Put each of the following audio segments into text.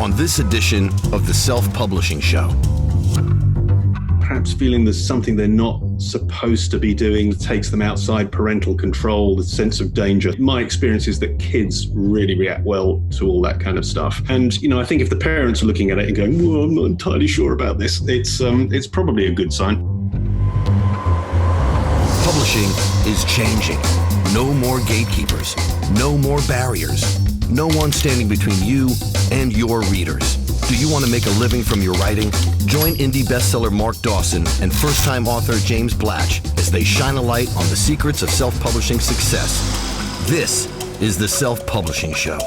on this edition of the Self-Publishing Show. Perhaps feeling there's something they're not supposed to be doing takes them outside parental control, the sense of danger. My experience is that kids really react well to all that kind of stuff. And, I think if the parents are looking at it and going, well, I'm not entirely sure about this, it's probably a good sign. Publishing is changing. No more gatekeepers. No more barriers. No one standing between you and your readers. Do you want to make a living from your writing? Join indie bestseller Mark Dawson and first-time author James Blatch as they shine a light on the secrets of self-publishing success. This is the Self-Publishing Show.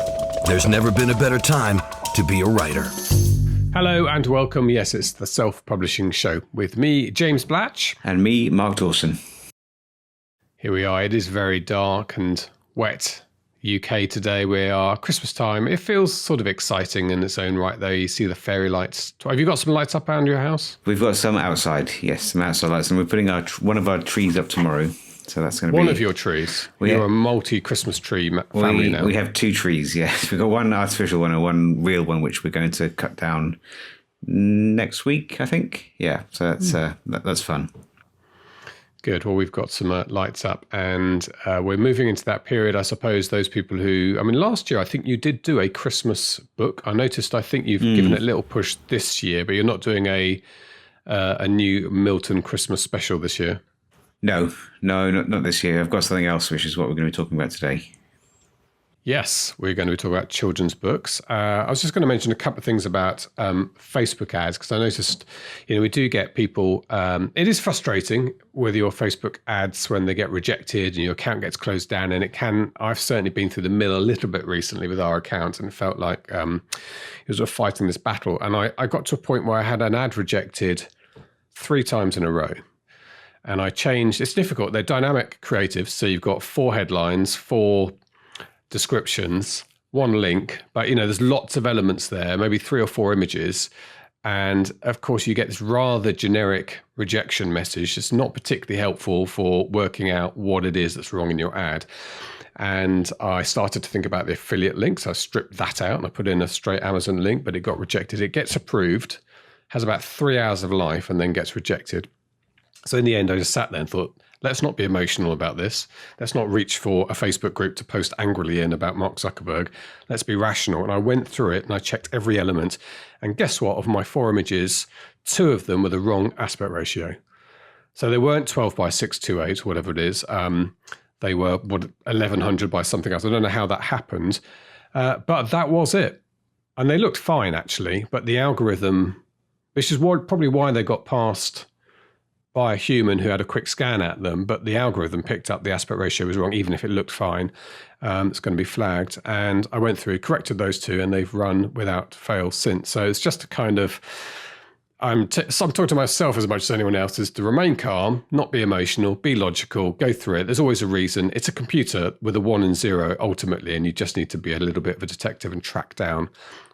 There's never been a better time to be a writer. Hello and welcome. Yes, it's the Self-Publishing Show with me, James Blatch. And me, Mark Dawson. Here we are. It is very dark and wet. UK today. We are Christmas time. It feels sort of exciting in its own right, though. You see the fairy lights. Have you got some lights up around your house? We've got some outside, yes, some outside lights, and we're putting one of our trees up tomorrow. So that's going to be one of your trees. You're a multi-Christmas tree family now. We have two trees. Yes, we've got one artificial one and one real one, which we're going to cut down next week, I think. Yeah, so that's fun. Good. Well, we've got some lights up and we're moving into that period. I suppose those people last year, I think you did do a Christmas book. I think you've given it a little push this year, but you're not doing a new Milton Christmas special this year. No, not this year. I've got something else, which is what we're going to be talking about today. Yes, we're going to be talking about children's books. I was just going to mention a couple of things about Facebook ads, because I noticed, we do get people, it is frustrating with your Facebook ads when they get rejected and your account gets closed down. And I've certainly been through the mill a little bit recently with our account and felt like it was sort of fighting this battle. And I got to a point where I had an ad rejected 3 times in a row. And I changed, it's difficult. They're dynamic creatives. So you've got 4 headlines, 4 descriptions, 1 link, but there's lots of elements there, maybe 3 or 4 images. And of course you get this rather generic rejection message. It's not particularly helpful for working out what it is that's wrong in your ad. And I started to think about the affiliate links. I stripped that out and I put in a straight Amazon link, but it got rejected. It gets approved, has about 3 hours of life and then gets rejected. So in the end, I just sat there and thought, let's not be emotional about this. Let's not reach for a Facebook group to post angrily in about Mark Zuckerberg. Let's be rational. And I went through it and I checked every element. And guess what? Of my 4 images, 2 of them were the wrong aspect ratio. So they weren't 12 by 628, whatever it is. They were 1100 by something else. I don't know how that happened, but that was it. And they looked fine, actually. But the algorithm, which is probably why they got passed by a human who had a quick scan at them, but the algorithm picked up the aspect ratio was wrong, even if it looked fine. It's going to be flagged. And I went through, corrected those 2, and they've run without fail since. So it's just a kind of, I'm talking to myself as much as anyone else, is to remain calm, not be emotional, be logical, go through it. There's always a reason. It's a computer with a 1 and 0 ultimately, and you just need to be a little bit of a detective and track down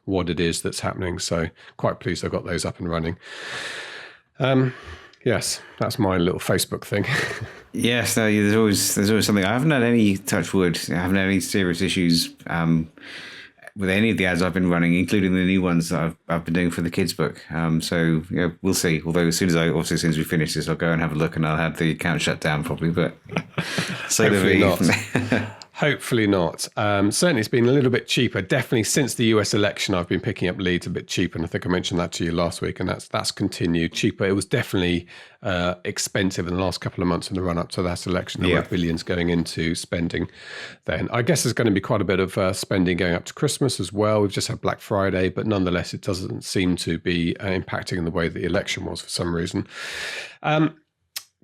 what it is that's happening. So quite pleased I got those up and running. Yes, that's my little Facebook thing. Yes, no, there's always something. I haven't had any, touch wood, I haven't had any serious issues with any of the ads I've been running, including the new ones that I've been doing for the kids' book. So we'll see. Although as soon as we finish this, I'll go and have a look, and I'll have the account shut down probably. But hopefully not. Hopefully not. Certainly it's been a little bit cheaper. Definitely since the US election, I've been picking up leads a bit cheaper. And I think I mentioned that to you last week, and that's continued cheaper. It was definitely expensive in the last couple of months in the run up to that election. There were billions going into spending then. I guess there's going to be quite a bit of spending going up to Christmas as well. We've just had Black Friday, but nonetheless, it doesn't seem to be impacting in the way the election was for some reason.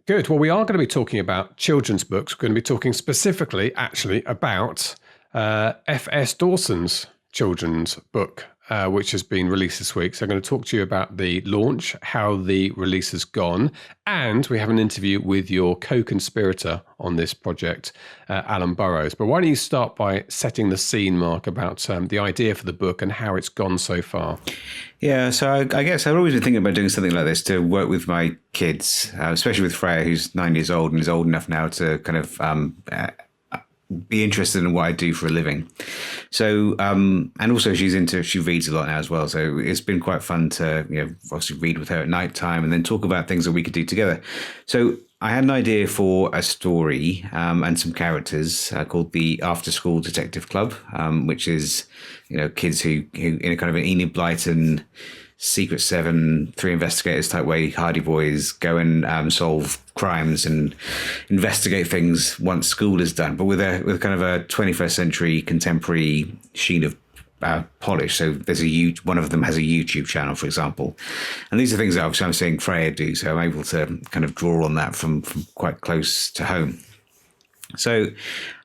Good. Well, we are going to be talking about children's books. We're going to be talking specifically, actually, about F.S. Dawson's children's book, which has been released this week. So I'm going to talk to you about the launch, how the release has gone, and we have an interview with your co-conspirator on this project, Allan Boroughs. But why don't you start by setting the scene, Mark, about the idea for the book and how it's gone so far? Yeah, so I guess I've always been thinking about doing something like this to work with my kids, especially with Freya, who's 9 years old and is old enough now to kind of be interested in what I do for a living. So, and also she reads a lot now as well. So it's been quite fun to, obviously read with her at night time and then talk about things that we could do together. So I had an idea for a story and some characters called the After School Detective Club, which is, kids who in a kind of an Enid Blyton, Secret Seven, Three Investigators type way, Hardy Boys go and solve crimes and investigate things once school is done, but with kind of a 21st century contemporary sheen of polish. So there's one of them has a YouTube channel, for example, and these are things that obviously I'm seeing Freya do, so I'm able to kind of draw on that from quite close to home. So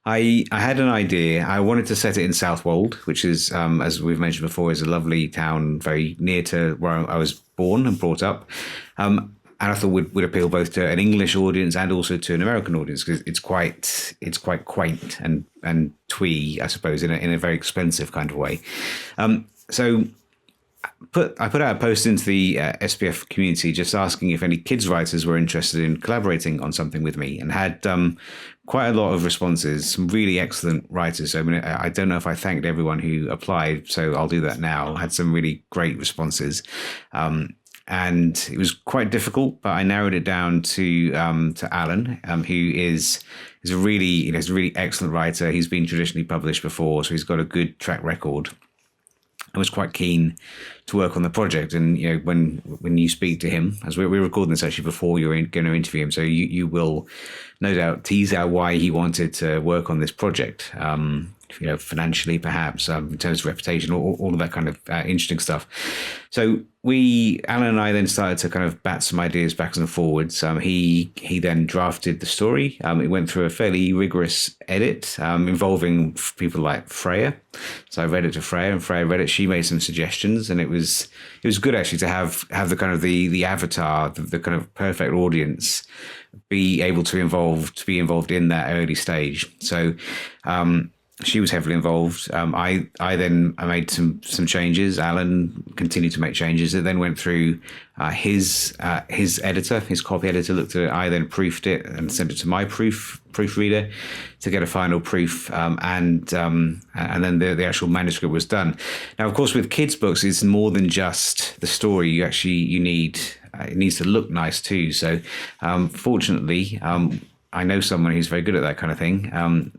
I had an idea. I wanted to set it in Southwold, which is, as we've mentioned before, is a lovely town very near to where I was born and brought up. And I thought would appeal both to an English audience and also to an American audience, because it's quite quaint and twee, I suppose, in a very expensive kind of way. So I put out a post into the SPF community just asking if any kids writers were interested in collaborating on something with me, and had quite a lot of responses, some really excellent writers. So, I mean, I don't know if I thanked everyone who applied, so I'll do that now. I had some really great responses. And it was quite difficult, but I narrowed it down to Allan, who is a really excellent writer. He's been traditionally published before, so he's got a good track record. I was quite keen to work on the project, and when you speak to him, as we're recording this actually before you're going to interview him, so you will no doubt tease out why he wanted to work on this project. Financially, perhaps, in terms of reputation, all of that kind of interesting stuff. So Allan and I then started to kind of bat some ideas backwards and forwards. He then drafted the story. It went through a fairly rigorous edit involving people like Freya. So I read it to Freya, and Freya read it. She made some suggestions, and it was good actually to have the kind of the avatar, the kind of perfect audience, be able to be involved in that early stage. So she was heavily involved. I made some changes. Allan continued to make changes. It then went through his editor, his copy editor, looked at it. I then proofed it and sent it to my proofreader to get a final proof. And then the actual manuscript was done. Now, of course, with kids' books, it's more than just the story. You need it needs to look nice too. So, fortunately, I know someone who's very good at that kind of thing,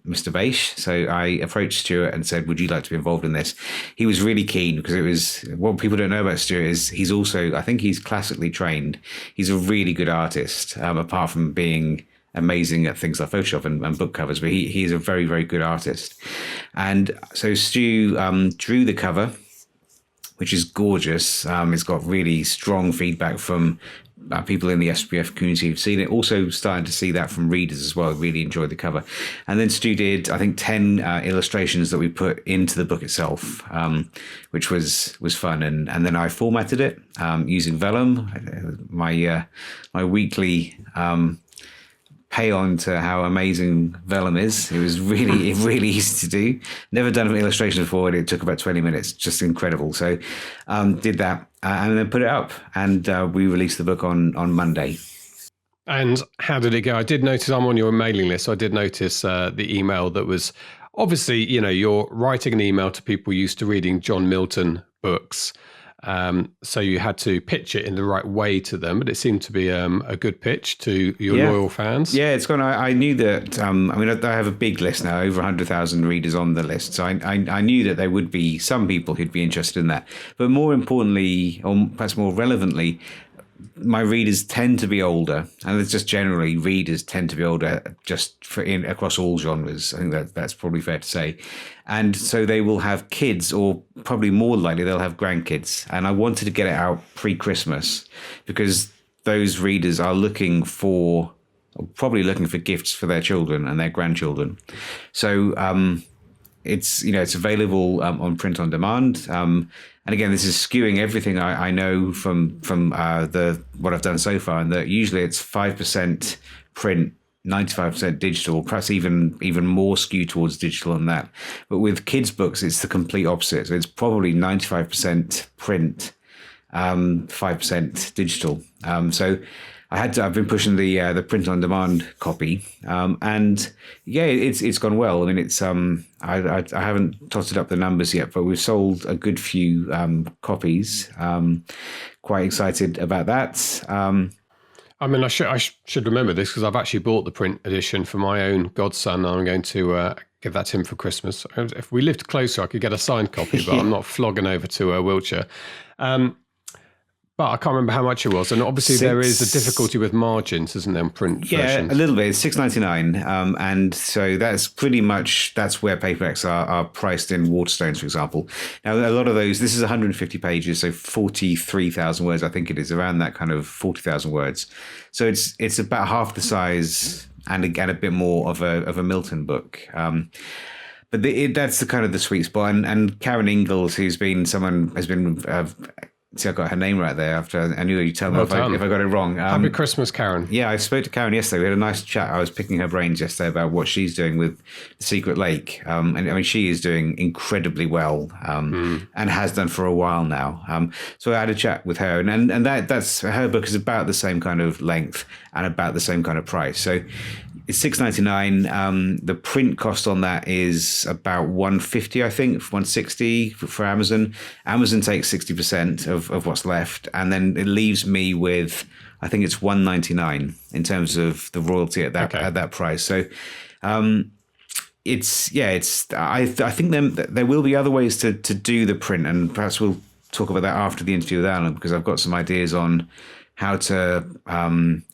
Mr. Baish. So I approached Stuart and said, would you like to be involved in this? He was really keen, because it was, what people don't know about Stuart is he's also, I think he's classically trained. He's a really good artist, apart from being amazing at things like Photoshop and book covers, but he is a very, very good artist. And so Stu drew the cover, which is gorgeous. It's got really strong feedback from people in the SPF community who've seen it. Also starting to see that from readers as well. Really enjoyed the cover. And then Stu did, I think, 10 illustrations that we put into the book itself, which was fun. And then I formatted it using vellum, my weekly pay on to how amazing vellum is. It was really easy to do. Never done an illustration before, and it took about 20 minutes. Just incredible. So did that and then put it up, and we released the book on Monday. And how did it go? I did notice I'm on your mailing list, so I did notice the email that was obviously, you're writing an email to people used to reading John Milton books. So you had to pitch it in the right way to them, but it seemed to be a good pitch to your loyal fans. Yeah, it's gone. I knew that. I have a big list now, over 100,000 readers on the list. So I knew that there would be some people who'd be interested in that. But more importantly, or perhaps more relevantly, my readers tend to be older, and it's just generally readers tend to be older, just across all genres. I think that's probably fair to say. And so they will have kids, or probably more likely they'll have grandkids. And I wanted to get it out pre-Christmas, because those readers are probably looking for gifts for their children and their grandchildren. So it's available on print on demand. And again, this is skewing everything I know from what I've done so far, and that usually it's 5% print, 95% digital, perhaps even more skewed towards digital than that. But with kids' books, it's the complete opposite. So it's probably 95% print, 5% digital. So I've been pushing the print on demand copy, and yeah, it's gone well. I mean, it's I haven't totted up the numbers yet, but we've sold a good few copies. Quite excited about that. I mean, I should remember this because I've actually bought the print edition for my own godson. I'm going to give that to him for Christmas. If we lived closer, I could get a signed copy, but I'm not flogging over to Wiltshire. But I can't remember how much it was. And obviously there is a difficulty with margins, isn't there, in print versions? Yeah, a little bit. It's $6.99. And so that's where paperbacks are priced in Waterstones, for example. Now, a lot of those, this is 150 pages, so 43,000 words, I think it is, around that kind of 40,000 words. So it's about half the size and again, a bit more of a Milton book. But that's the kind of the sweet spot. And Karen Ingalls, who's been see, I got her name right there after I knew you'd tell me if I got it wrong. Happy Christmas, Karen. Yeah, I spoke to Karen yesterday. We had a nice chat. I was picking her brains yesterday about what she's doing with The Secret Lake. And I mean, she is doing incredibly well and has done for a while now. So I had a chat with her and that's her book is about the same kind of length and about the same kind of price. So it's $6.99. The print cost on that is about $150, I think, $160 for Amazon. Amazon takes 60% of what's left, and then it leaves me with, I think it's $1.99 in terms of the royalty at that price. So I think there will be other ways to do the print, and perhaps we'll talk about that after the interview with Allan, because I've got some ideas on how to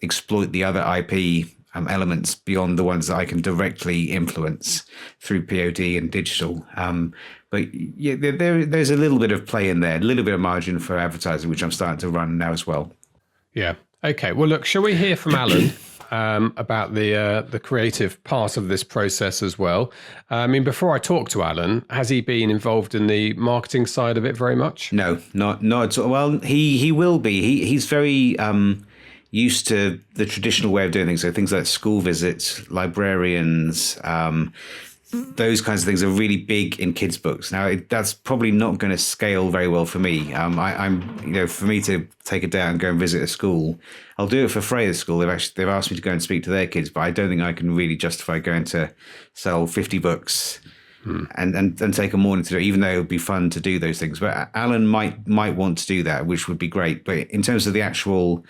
exploit the other IP elements beyond the ones that I can directly influence through POD and digital. But yeah, there's a little bit of play in there, a little bit of margin for advertising, which I'm starting to run now as well. Yeah. Okay. Well, look, shall we hear from Allan about the creative part of this process as well? I mean, before I talk to Allan, has he been involved in the marketing side of it very much? No, not at all. Well, he will be. He's very used to the traditional way of doing things. So things like school visits, librarians, those kinds of things are really big in kids' books. Now, that's probably not going to scale very well for me. For me to take a day out and go and visit a school, I'll do it for Freya's school. They've asked me to go and speak to their kids, but I don't think I can really justify going to sell 50 books and take a morning to do it, even though it would be fun to do those things. But Allan might want to do that, which would be great. But in terms of the actual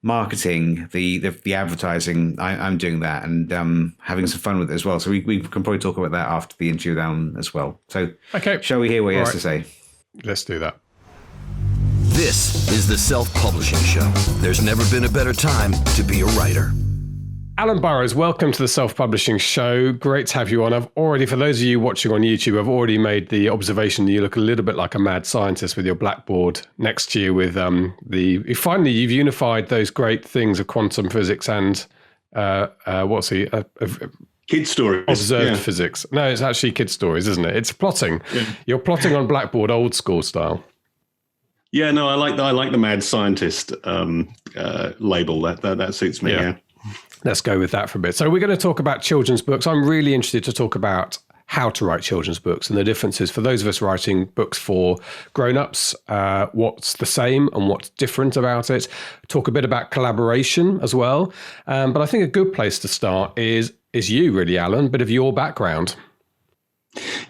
marketing, the advertising, I'm doing that and having some fun with it as well. So we can probably talk about that after the interview with Allan as well. So okay, shall we hear what he has to say? Let's do that. This is the Self-Publishing Show. There's never been a better time to be a writer. Allan Boroughs, welcome to the Self-Publishing Show. Great to have you on. For those of you watching on YouTube, I've already made the observation that you look a little bit like a mad scientist with your blackboard next to you with finally you've unified those great things of quantum physics and kid stories. Observed physics. No, it's actually kid stories, isn't it? It's plotting. Yeah. You're plotting on blackboard, old school style. Yeah, no, I like the mad scientist label. That suits me. Yeah. Let's go with that for a bit. So we're going to talk about children's books. I'm really interested to talk about how to write children's books and the differences for those of us writing books for grown-ups, what's the same and what's different about it. Talk a bit about collaboration as well. But I think a good place to start is you really, Allan, a bit of your background.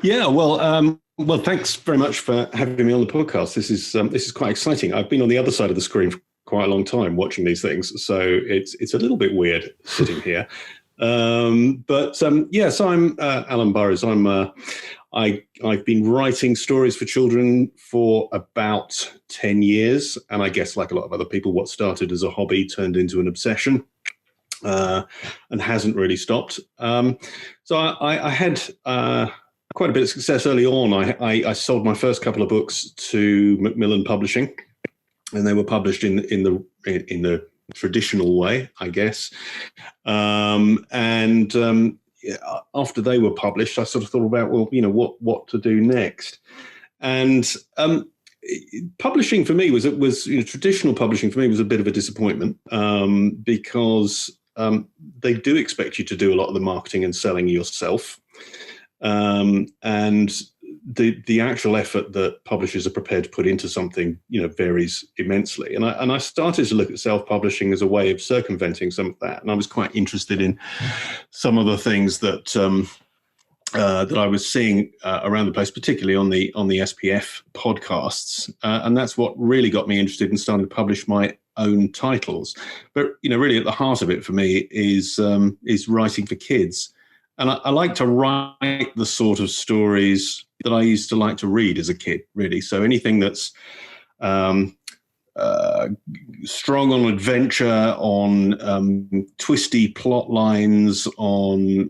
Yeah, well, thanks very much for having me on the podcast. This is quite exciting. I've been on the other side of the screen for quite a long time watching these things, so it's a little bit weird sitting here. So I'm Allan Boroughs. I've been writing stories for children for about 10 years, and I guess like a lot of other people, what started as a hobby turned into an obsession, and hasn't really stopped. So I had quite a bit of success early on. I sold my first couple of books to Macmillan Publishing, and they were published in the traditional way, I guess. After they were published, I sort of thought about, what to do next. And publishing for me was traditional publishing for me was a bit of a disappointment, because they do expect you to do a lot of the marketing and selling yourself. And the actual effort that publishers are prepared to put into something, varies immensely. And I started to look at self-publishing as a way of circumventing some of that. And I was quite interested in some of the things that I was seeing around the place, particularly on the SPF podcasts, and that's what really got me interested in starting to publish my own titles. But really at the heart of it for me is writing for kids, and I like to write the sort of stories that I used to like to read as a kid. Really, so anything that's strong on adventure, on twisty plot lines, on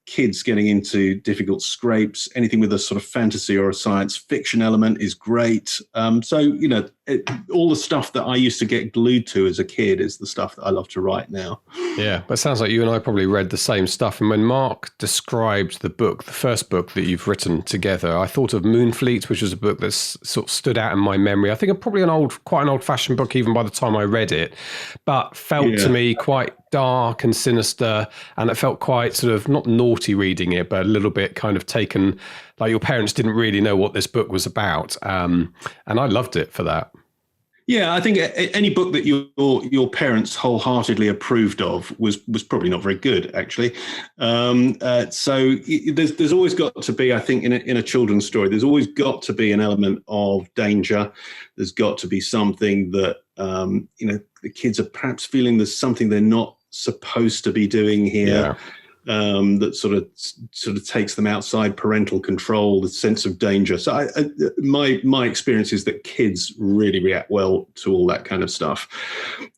kids getting into difficult scrapes, anything with a sort of fantasy or a science fiction element is great. All the stuff that I used to get glued to as a kid is the stuff that I love to write now. Yeah, but it sounds like you and I probably read the same stuff. And when Mark described the book, the first book that you've written together, I thought of Moonfleet, which was a book that's sort of stood out in my memory. I think probably quite an old-fashioned book even by the time I read it, but felt to me quite dark and sinister, and it felt quite sort of not naughty reading it, but a little bit kind of taken, like your parents didn't really know what this book was about, and I loved it for that. Yeah, I think any book that your parents wholeheartedly approved of was probably not very good, actually. So there's always got to be, I think, in a children's story, there's always got to be an element of danger. There's got to be something that the kids are perhaps feeling there's something they're not supposed to be doing here. Yeah. That sort of takes them outside parental control, the sense of danger. So my experience is that kids really react well to all that kind of stuff.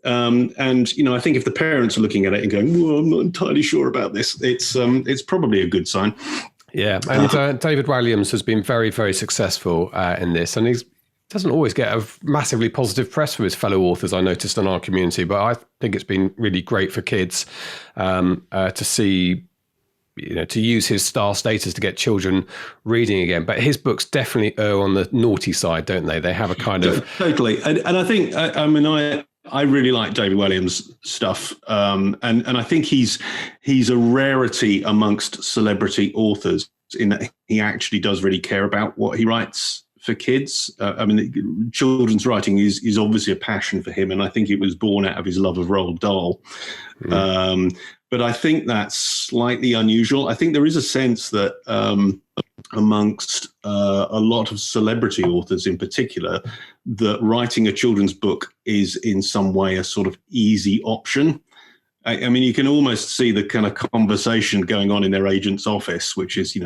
And I think if the parents are looking at it and going, "Well, I'm not entirely sure about this," it's probably a good sign. Yeah, and David Walliams has been very, very successful in this, and he's doesn't always get a massively positive press from his fellow authors, I noticed in our community, but I think it's been really great for kids to see, to use his star status to get children reading again. But his books definitely err on the naughty side, don't they? They have a kind of... Totally. And I think, I really like David Walliams' stuff, and I think he's a rarity amongst celebrity authors in that he actually does really care about what he writes for kids. Children's writing is obviously a passion for him, and I think it was born out of his love of Roald Dahl. But I think that's slightly unusual. I think there is a sense that amongst a lot of celebrity authors in particular, that writing a children's book is in some way a sort of easy option. You can almost see the kind of conversation going on in their agent's office, which is,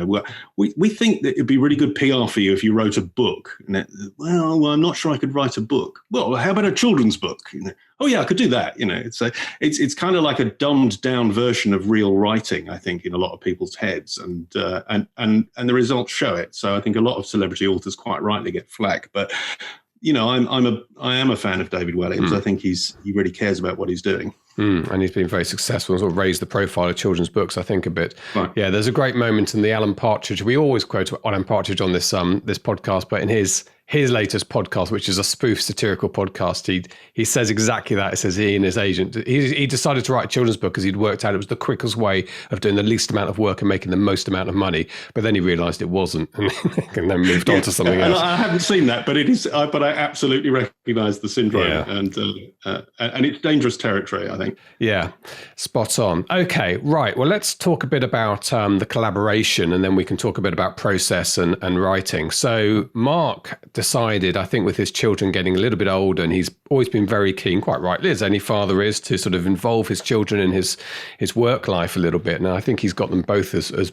we think that it'd be really good PR for you if you wrote a book. And well, I'm not sure I could write a book. Well, how about a children's book? Oh yeah, I could do that. It's kind of like a dumbed down version of real writing, I think, in a lot of people's heads, and the results show it. So I think a lot of celebrity authors quite rightly get flack, but I am a fan of David Walliams. I think he really cares about what he's doing. And he's been very successful and sort of raised the profile of children's books, I think, a bit. Right. Yeah, there's a great moment in the Alan Partridge. We always quote Alan Partridge on this podcast, but in his latest podcast, which is a spoof satirical podcast, he says exactly that. It says he and his agent, he decided to write a children's book because he'd worked out it was the quickest way of doing the least amount of work and making the most amount of money. But then he realised it wasn't, and then moved on to something else. I haven't seen that, but it is. But I absolutely recognise the syndrome, and it's dangerous territory, I think. Yeah, spot on. Okay, right. Well, let's talk a bit about the collaboration, and then we can talk a bit about process and writing. So Mark decided, I think, with his children getting a little bit older, and he's always been very keen, quite rightly, as any father is, to sort of involve his children in his work life a little bit. And I think he's got them both as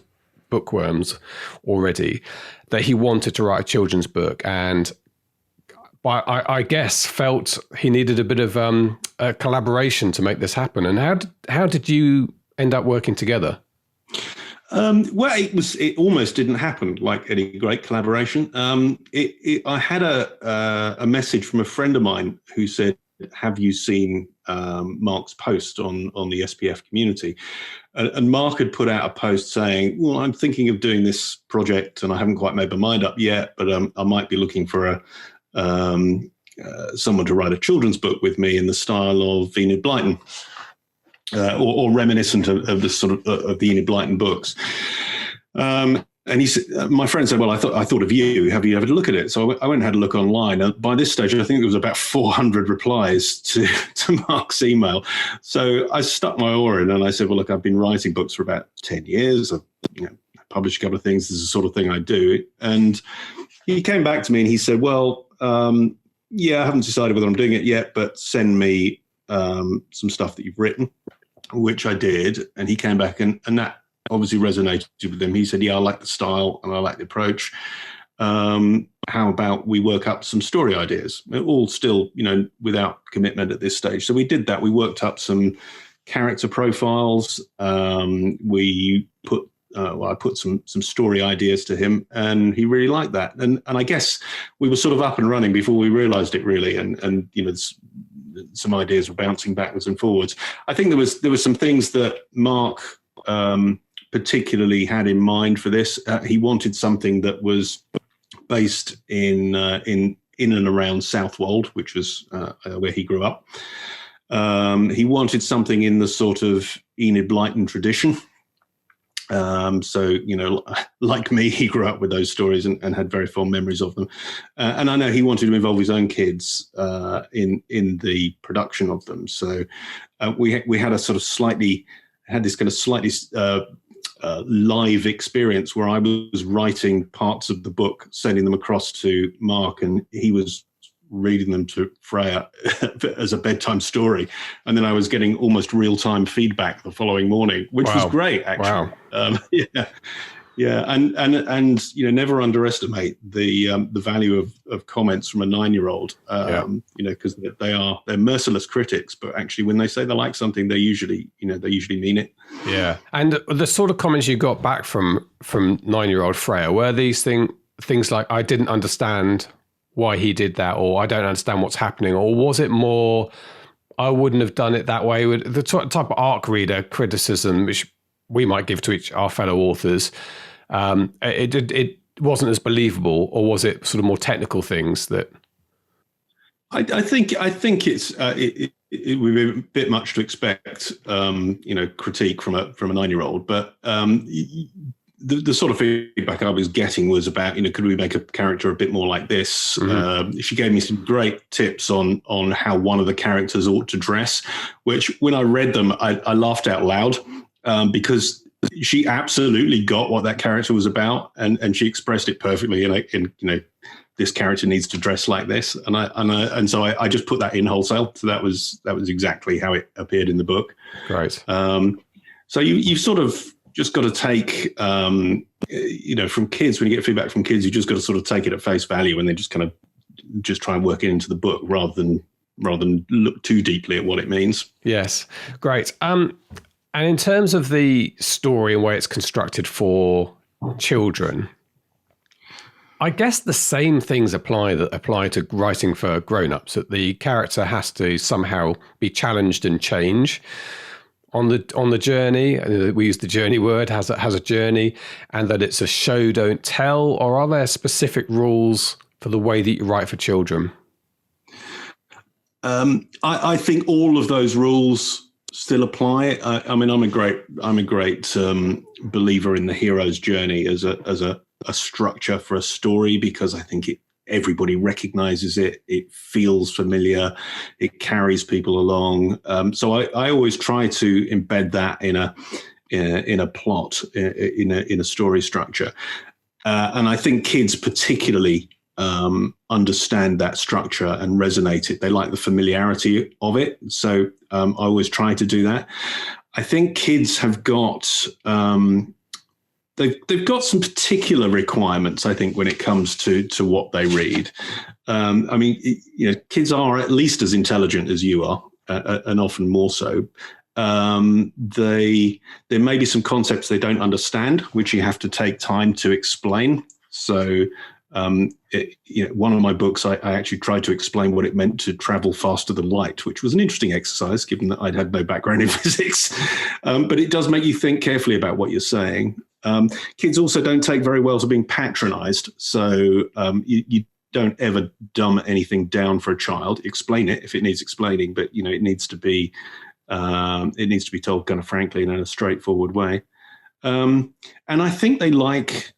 bookworms already, that he wanted to write a children's book, and I guess felt he needed a bit of a collaboration to make this happen. And how did you end up working together? Well, it almost didn't happen like any great collaboration. I had a message from a friend of mine who said, "Have you seen Mark's post on the SPF community?" And Mark had put out a post saying, "Well, I'm thinking of doing this project and I haven't quite made my mind up yet, but I might be looking for someone to write a children's book with me in the style of Enid Blyton." Or reminiscent of the sort of the Enid Blyton books, and And he said, my friend said, well, I thought of you. Have you ever look at it? So I went and had a look online. And by this stage, I think there was about 400 replies to Mark's email. So I stuck my oar in and I said, well, look, I've been writing books for about 10 years. I've published a couple of things. This is the sort of thing I do. And he came back to me and he said, well, yeah, I haven't decided whether I'm doing it yet, but send me some stuff that you've written, which I did. And he came back and that obviously resonated with him. He said, yeah, I like the style and I like the approach. How about we work up some story ideas? All still, without commitment at this stage. So we did that. We worked up some character profiles. We put, I put some story ideas to him and he really liked that. And I guess we were sort of up and running before we realized it really. And some ideas were bouncing backwards and forwards. I think there was some things that Mark, particularly had in mind for this. He wanted something that was based in and around Southwold, which was where he grew up. He wanted something in the sort of Enid Blyton tradition. So, like me, he grew up with those stories and had very fond memories of them. And I know he wanted to involve his own kids in the production of them. So we had a sort of slightly live experience where I was writing parts of the book, sending them across to Mark, and he was reading them to Freya as a bedtime story. And then I was getting almost real-time feedback the following morning, which was great, actually. Wow. Yeah. And never underestimate the value of comments from a 9-year-old, because they're merciless critics, but actually when they say they like something, they usually mean it. Yeah. And the sort of comments you got back from 9-year-old Freya, were these things like, I didn't understand why he did that, or I don't understand what's happening, or was it more, I wouldn't have done it that way? With the type of arc reader criticism, which we might give to our fellow authors, it wasn't as believable, or was it sort of more technical things that? I think it's it would be a bit much to expect, critique from a 9-year-old, but the sort of feedback I was getting was about, could we make a character a bit more like this? Mm-hmm. She gave me some great tips on how one of the characters ought to dress, which when I read them, I laughed out loud because she absolutely got what that character was about, and she expressed it perfectly. In this character needs to dress like this, and so I just put that in wholesale. So that was exactly how it appeared in the book. Right. So you've sort of just got to take, from kids, when you get feedback from kids, you just got to sort of take it at face value and then just kind of just try and work it into the book rather than look too deeply at what it means. Yes. Great. And in terms of the story and way it's constructed for children, I guess the same things apply to writing for grown-ups, that the character has to somehow be challenged and change on the journey. We use the journey word, has a journey, and that it's a show don't tell, or are there specific rules for the way that you write for children? I think all of those rules still apply. I'm a great believer in the hero's journey as a structure for a story, because I think everybody recognizes it. It feels familiar. It carries people along. So I always try to embed that in a plot, in a story structure. And I think kids particularly understand that structure and resonate it. They like the familiarity of it. So I always try to do that. I think kids have got they've got some particular requirements, I think, when it comes to what they read. Kids are at least as intelligent as you are, and often more so. There may be some concepts they don't understand, which you have to take time to explain. So, one of my books, I actually tried to explain what it meant to travel faster than light, which was an interesting exercise, given that I'd had no background in physics. But it does make you think carefully about what you're saying. Kids also don't take very well to being patronized. So you don't ever dumb anything down for a child. Explain it if it needs explaining, but it needs to be told kind of frankly and in a straightforward way. And I think they like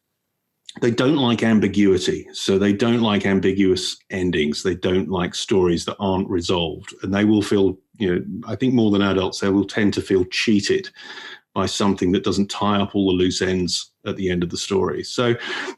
they don't like ambiguity. So they don't like ambiguous endings. They don't like stories that aren't resolved. And they will feel, I think more than adults, they will tend to feel cheated by something that doesn't tie up all the loose ends at the end of the story. So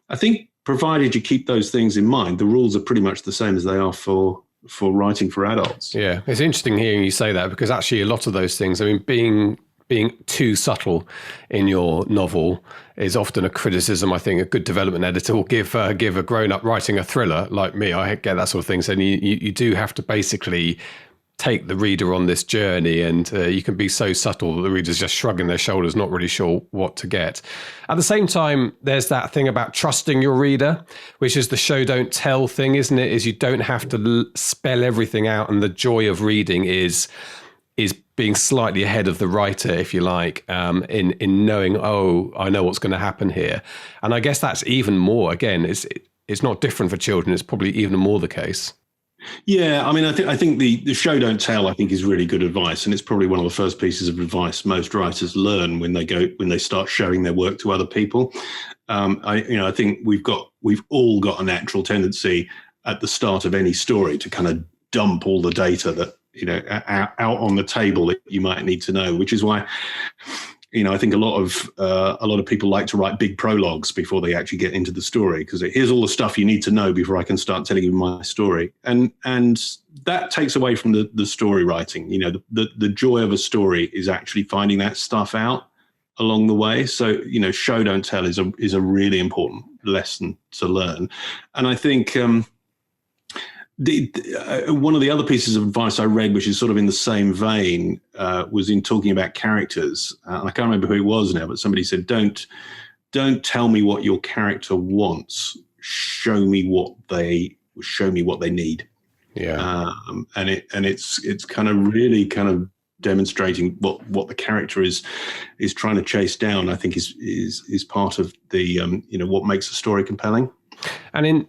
I think provided you keep those things in mind, the rules are pretty much the same as they are for writing for adults. Yeah, it's interesting hearing you say that, because actually a lot of those things, I mean, being too subtle in your novel is often a criticism I think a good development editor will give a grown-up writing a thriller like me. I get that sort of thing. So you do have to basically take the reader on this journey, and you can be so subtle that the reader's just shrugging their shoulders, not really sure what to get. At the same time, there's that thing about trusting your reader, which is the show don't tell thing, isn't it? Is you don't have to spell everything out, and the joy of reading is being slightly ahead of the writer, if you like, in knowing, I know what's going to happen here. And I guess that's even more, again, it's not different for children. It's probably even more the case. Yeah, I mean, I think the show don't tell, I think, is really good advice, and it's probably one of the first pieces of advice most writers learn when they start showing their work to other people. I think we've all got a natural tendency at the start of any story to kind of dump all the data that out on the table that you might need to know, which is why I think a lot of people like to write big prologues before they actually get into the story, because here's all the stuff you need to know before I can start telling you my story, and that takes away from the story writing. The joy of a story is actually finding that stuff out along the way. So show don't tell is a really important lesson to learn, and I think one of the other pieces of advice I read, which is sort of in the same vein, was in talking about characters. I can't remember who it was now, but somebody said, "Don't tell me what your character wants. Show me what they need." Yeah, and it's kind of really kind of demonstrating what the character is trying to chase down. I think is part of the what makes a story compelling. And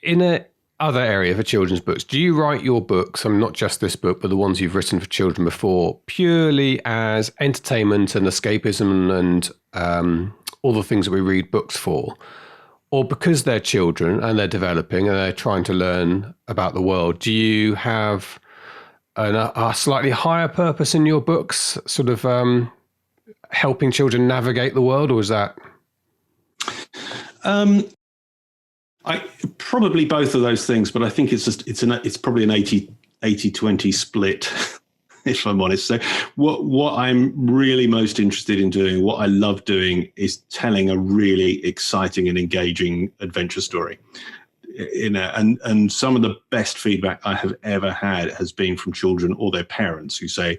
in a other area for children's books, do you write your books, I mean, not just this book, but the ones you've written for children before, purely as entertainment and escapism and all the things that we read books for? Or because they're children and they're developing and they're trying to learn about the world, do you have a slightly higher purpose in your books, sort of helping children navigate the world, or is that... I probably both of those things, but I think it's probably an 80-20 split, if I'm honest. So what I'm really most interested in doing, what I love doing, is telling a really exciting and engaging adventure story. And some of the best feedback I have ever had has been from children or their parents who say,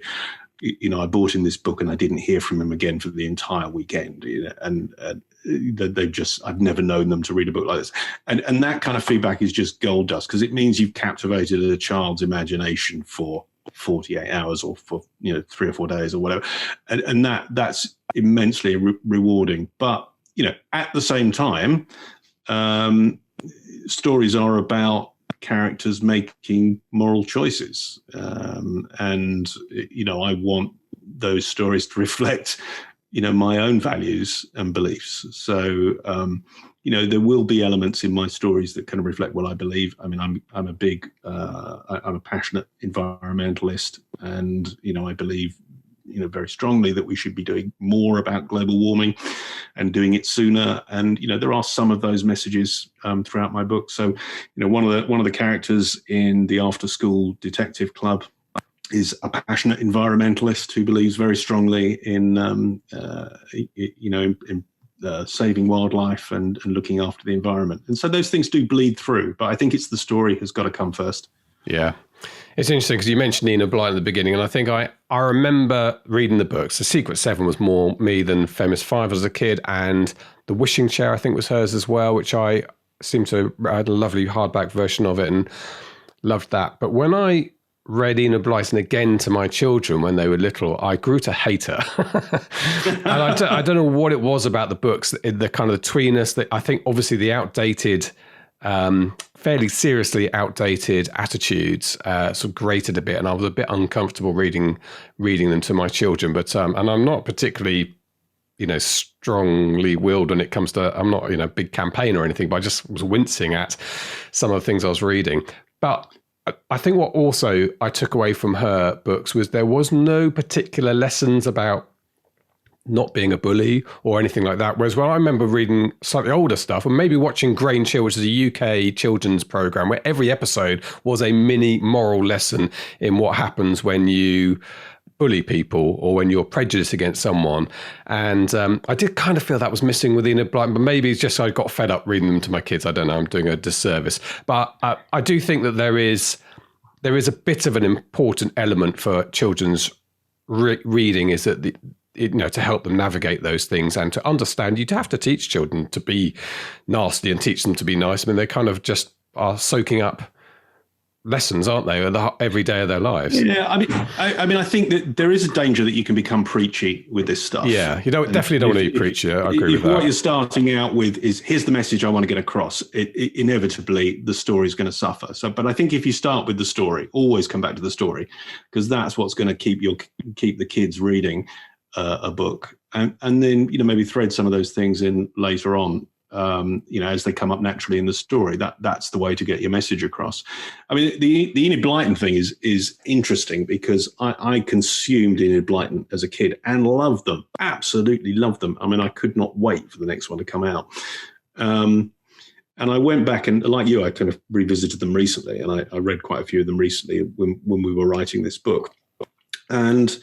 I bought in this book and I didn't hear from him again for the entire weekend. And I've never known them to read a book like this. And that kind of feedback is just gold dust, because it means you've captivated a child's imagination for 48 hours or for 3 or 4 days or whatever. And that's immensely rewarding. But, at the same time, stories are about characters making moral choices. And I want those stories to reflect, my own values and beliefs. So, there will be elements in my stories that kind of reflect what I believe. I mean, I'm a passionate environmentalist, and, I believe, very strongly that we should be doing more about global warming and doing it sooner. And, there are some of those messages throughout my book. So, one of the characters in the After School Detective Club is a passionate environmentalist who believes very strongly in saving wildlife and looking after the environment. And so those things do bleed through, but I think it's the story has got to come first. Yeah. It's interesting because you mentioned Enid Blyton at the beginning, and I think I remember reading the books. The Secret Seven was more me than Famous Five as a kid, and The Wishing Chair, I think, was hers as well, which I had a lovely hardback version of it and loved that. But when I read Enid Blyton again to my children when they were little, I grew to hate her. And I don't know what it was about the books, the kind of the tweeness, that I think obviously the outdated, fairly seriously outdated attitudes sort of grated a bit, and I was a bit uncomfortable reading them to my children. But and I'm not particularly strongly willed when it comes to, I'm not, a big campaign or anything, but I just was wincing at some of the things I was reading. But I think what also I took away from her books was there was no particular lessons about not being a bully or anything like that. Whereas when I remember reading slightly older stuff, and maybe watching Grain Chill, which is a UK children's program, where every episode was a mini moral lesson in what happens when you bully people or when you're prejudiced against someone. And I did kind of feel that was missing with Enid Blyton, but maybe it's just I got fed up reading them to my kids. I don't know, I'm doing a disservice. But I do think that there is a bit of an important element for children's reading, is that to help them navigate those things and to understand. You'd have to teach children to be nasty and teach them to be nice. I mean, they kind of just are soaking up lessons, aren't they, every day of their lives? Yeah, I mean, I think that there is a danger that you can become preachy with this stuff. Yeah, definitely don't want to be preachy. I agree with that. What you're starting out with is, here's the message I want to get across. Inevitably, the story is going to suffer. So, but I think if you start with the story, always come back to the story, because that's what's going to keep the kids reading a book, and then maybe thread some of those things in later on. As they come up naturally in the story, that's the way to get your message across. I mean, the Enid Blyton thing is interesting, because I consumed Enid Blyton as a kid and loved them, absolutely loved them. I mean, I could not wait for the next one to come out. And I went back and, like you, I kind of revisited them recently, and I read quite a few of them recently when we were writing this book. And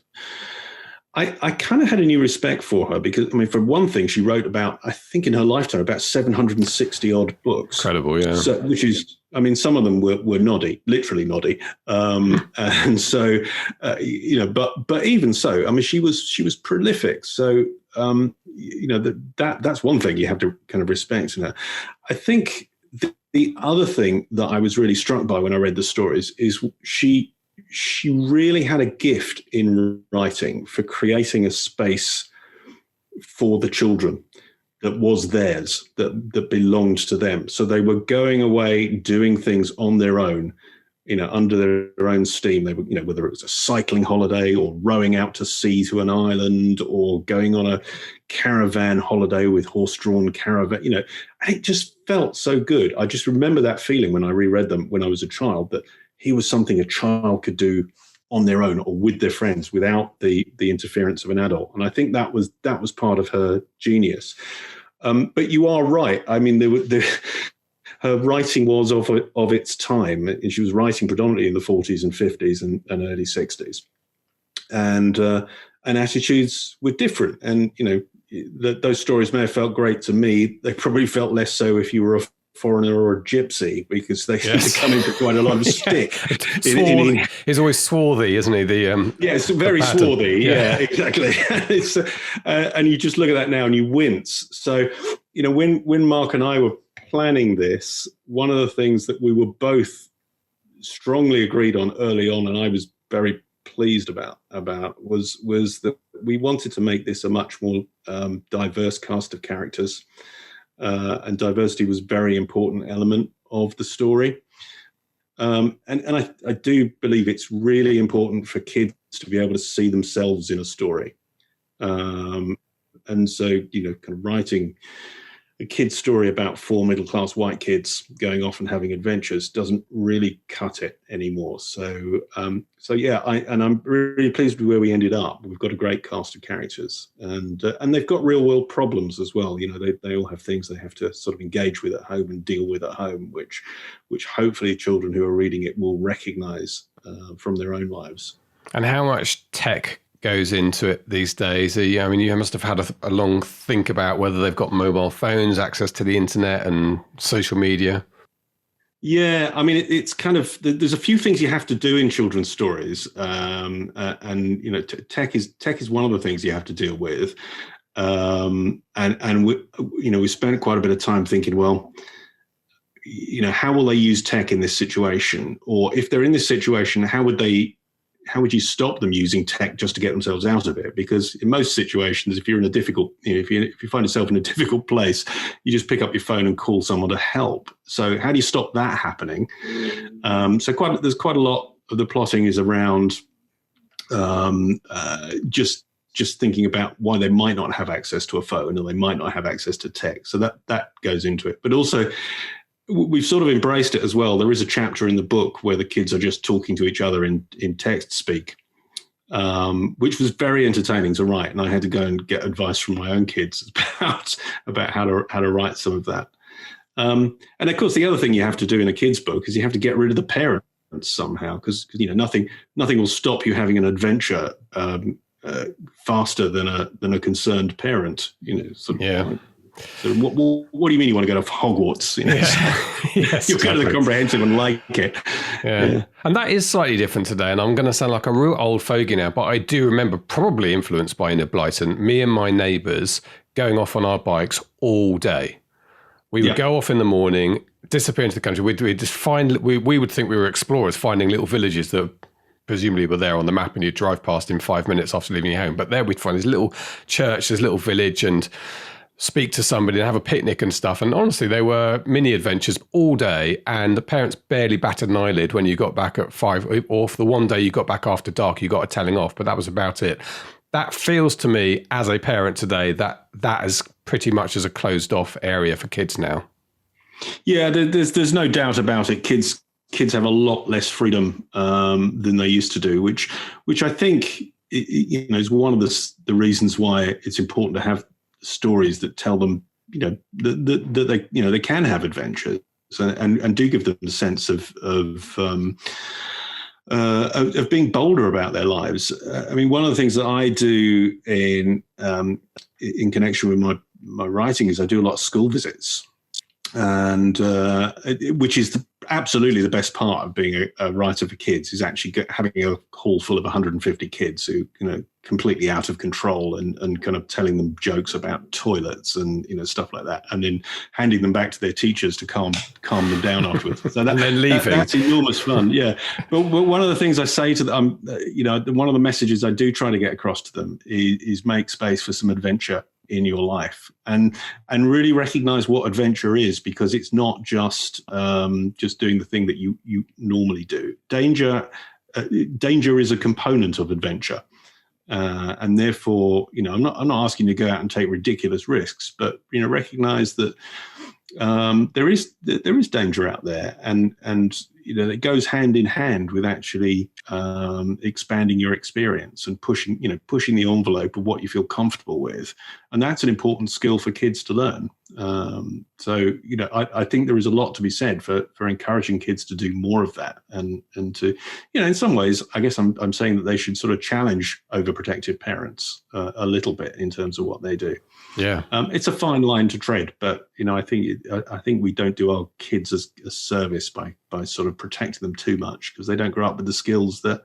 I kind of had a new respect for her, because, I mean, for one thing, she wrote about, I think in her lifetime, about 760 odd books. Incredible, yeah. So, which is, I mean, some of them were noddy, literally noddy. And so, but even so, I mean, she was prolific. So, that's one thing you have to kind of respect in her. I think the other thing that I was really struck by when I read the stories is she really had a gift in writing for creating a space for the children that was theirs, that belonged to them. So they were going away, doing things on their own, under their own steam. They were, whether it was a cycling holiday or rowing out to sea to an island or going on a caravan holiday with horse-drawn caravan, and it just felt so good. I just remember that feeling when I reread them when I was a child, that he was something a child could do on their own or with their friends without the interference of an adult. And I think that was part of her genius. But you are right. I mean, her writing was of its time. And she was writing predominantly in the 40s and 50s and early 60s. And attitudes were different. And, those stories may have felt great to me. They probably felt less so if you were a foreigner or a gypsy, because they seem to come in for quite a lot of stick. He's always swarthy, isn't he? It's very swarthy. Yeah, exactly. And you just look at that now and you wince. So, when Mark and I were planning this, one of the things that we were both strongly agreed on early on, and I was very pleased about was that we wanted to make this a much more diverse cast of characters. And diversity was a very important element of the story. And I do believe it's really important for kids to be able to see themselves in a story. And so, kind of writing a kid's story about four middle-class white kids going off and having adventures doesn't really cut it anymore. So yeah, I'm really pleased with where we ended up. We've got a great cast of characters, and they've got real-world problems as well. They all have things they have to sort of engage with at home and deal with at home, which hopefully children who are reading it will recognise from their own lives. And how much tech goes into it these days? I mean, you must have had a long think about whether they've got mobile phones, access to the internet and social media. Yeah, I mean, it's kind of, there's a few things you have to do in children's stories, and tech is one of the things you have to deal with, and we spent quite a bit of time thinking, well, how will they use tech in this situation, or if they're in this situation, how would you stop them using tech just to get themselves out of it? Because in most situations, if you're in a difficult, if you find yourself in a difficult place, you just pick up your phone and call someone to help. So how do you stop that happening? There's quite a lot of the plotting is around just just thinking about why they might not have access to a phone, or they might not have access to tech. So that goes into it. But also, we've sort of embraced it as well. There is a chapter in the book where the kids are just talking to each other in text speak, which was very entertaining to write. And I had to go and get advice from my own kids about how to write some of that. And of course, the other thing you have to do in a kid's book is you have to get rid of the parents somehow, because nothing will stop you having an adventure faster than a concerned parent. So what do you mean you want to go to Hogwarts? Yes, you'll go to the comprehensive and like it. Yeah. And that is slightly different today. And I'm going to sound like a real old fogey now, but I do remember, probably influenced by Enid Blyton, me and my neighbours going off on our bikes all day. We would go off in the morning, disappear into the country. We'd just find, we would think we were explorers, finding little villages that presumably were there on the map, and you'd drive past in 5 minutes after leaving your home. But there we'd find this little church, this little village, and speak to somebody and have a picnic and stuff. And honestly, they were mini adventures all day, and the parents barely batted an eyelid when you got back at 5, or for the one day you got back after dark, you got a telling off, but that was about it. That feels to me, as a parent today, that is pretty much as a closed off area for kids now. Yeah, there's no doubt about it. Kids have a lot less freedom than they used to do, which I think is one of the reasons why it's important to have stories that tell them, that they can have adventures and do give them a sense of being bolder about their lives. I mean, one of the things that I do in connection with my writing is I do a lot of school visits, and which is absolutely the best part of being a writer for kids, is actually having a hall full of 150 kids who completely out of control and kind of telling them jokes about toilets and stuff like that, and then handing them back to their teachers to calm them down afterwards. So and then leaving. That's enormous fun. Yeah, but one of the things I say to them, one of the messages I do try to get across to them is make space for some adventure in your life, and really recognize what adventure is, because it's not just doing the thing that you normally do. Danger is a component of adventure, and therefore, I'm not asking you to go out and take ridiculous risks, but recognize that there is danger out there, and it goes hand in hand with actually expanding your experience and pushing the envelope of what you feel comfortable with, and that's an important skill for kids to learn. I think there is a lot to be said for encouraging kids to do more of that, and to in some ways, I guess I'm saying that they should sort of challenge overprotective parents a little bit in terms of what they do. Yeah, it's a fine line to tread, but I think we don't do our kids a service by sort of protecting them too much, because they don't grow up with the skills that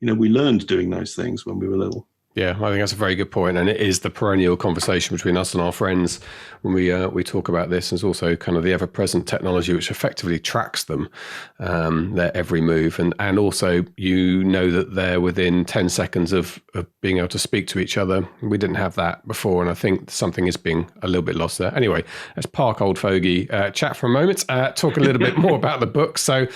we learned doing those things when we were little. Yeah, I think that's a very good point, and it is the perennial conversation between us and our friends when we talk about this. There's also kind of the ever-present technology which effectively tracks them, their every move, and also that they're within 10 seconds of being able to speak to each other. We didn't have that before, and I think something is being a little bit lost there. Anyway, let's park old fogey chat for a moment, talk a little bit more about the book. So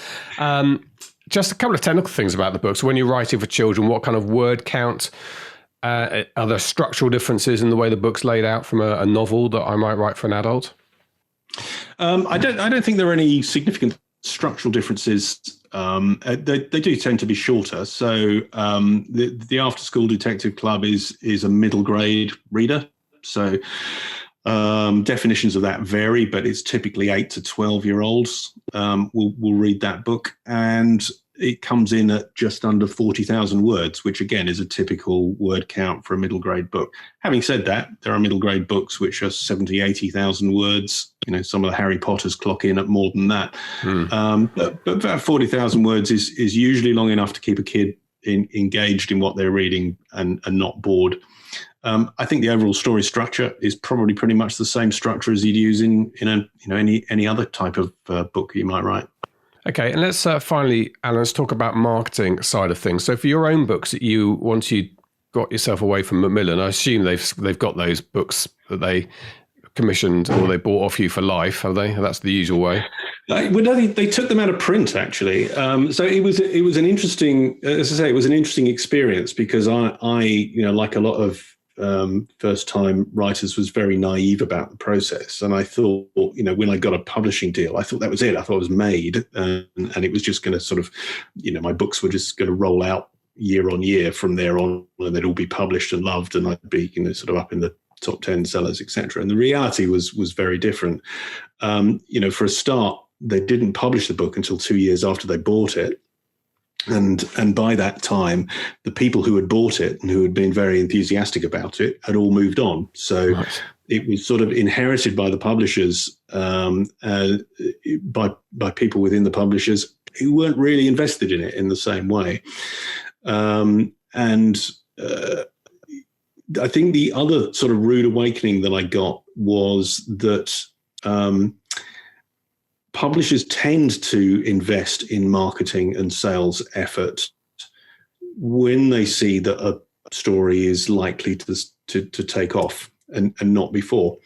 just a couple of technical things about the book. So when you're writing for children, what kind of word count? Are there structural differences in the way the book's laid out from a novel that I might write for an adult? I don't think there are any significant structural differences. They do tend to be shorter. So the After School Detective Club is a middle grade reader. So definitions of that vary, but it's typically 8 to 12-year-olds will read that book, and it comes in at just under 40,000 words, which again is a typical word count for a middle grade book. Having said that, there are middle grade books which are 70, 80,000 words. Some of the Harry Potters clock in at more than that. But about 40,000 words is usually long enough to keep a kid engaged in what they're reading and not bored. I think the overall story structure is probably pretty much the same structure as you'd use in any other type of book you might write. Okay, and let's finally, Allan, let's talk about marketing side of things. So for your own books, once you got yourself away from Macmillan, I assume they've got those books that they commissioned or they bought off you for life, have they? That's the usual way. Well, no, they took them out of print actually. So it was an interesting, as I say, it was an interesting experience because I like a lot of first time writers, was very naive about the process, and I thought, when I got a publishing deal, I thought that was it. I thought it was made, and it was just going to sort of, my books were just going to roll out year on year from there on, and they'd all be published and loved, and I'd be sort of up in the top 10 sellers, etc. And the reality was very different. For a start, they didn't publish the book until 2 years after they bought it. And by that time, the people who had bought it and who had been very enthusiastic about it had all moved on. So it was sort of inherited by the publishers, by people within the publishers who weren't really invested in it in the same way. I think the other sort of rude awakening that I got was that publishers tend to invest in marketing and sales effort when they see that a story is likely to take off, and not before.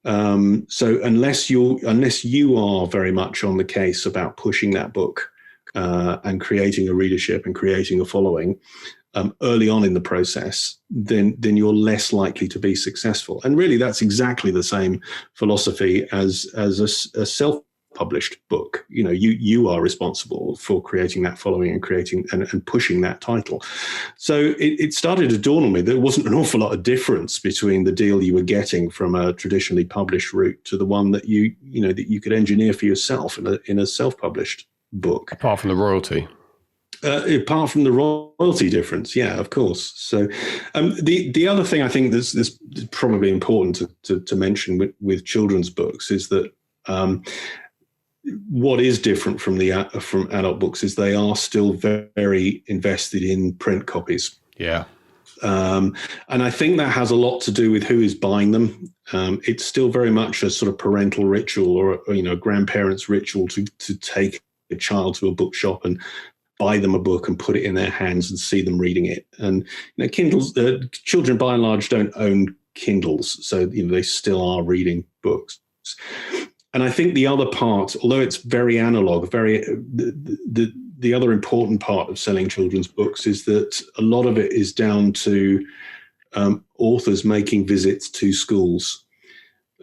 So unless you are very much on the case about pushing that book and creating a readership and creating a following early on in the process, then you're less likely to be successful. And really, that's exactly the same philosophy as a self-published book. You are responsible for creating that following and creating and pushing that title. So it started to dawn on me that there wasn't an awful lot of difference between the deal you were getting from a traditionally published route to the one that you could engineer for yourself in a self-published book. Apart from the royalty. Apart from the royalty difference, yeah, of course. So the other thing I think that's probably important to mention with children's books is that what is different from adult books is they are still very invested in print copies. Yeah. And I think that has a lot to do with who is buying them. It's still very much a sort of parental ritual or a grandparents' ritual to take a child to a bookshop and buy them a book and put it in their hands and see them reading it. And Kindles, children by and large don't own Kindles, so they still are reading books. And I think the other part, although it's very analog, the other important part of selling children's books is that a lot of it is down to authors making visits to schools.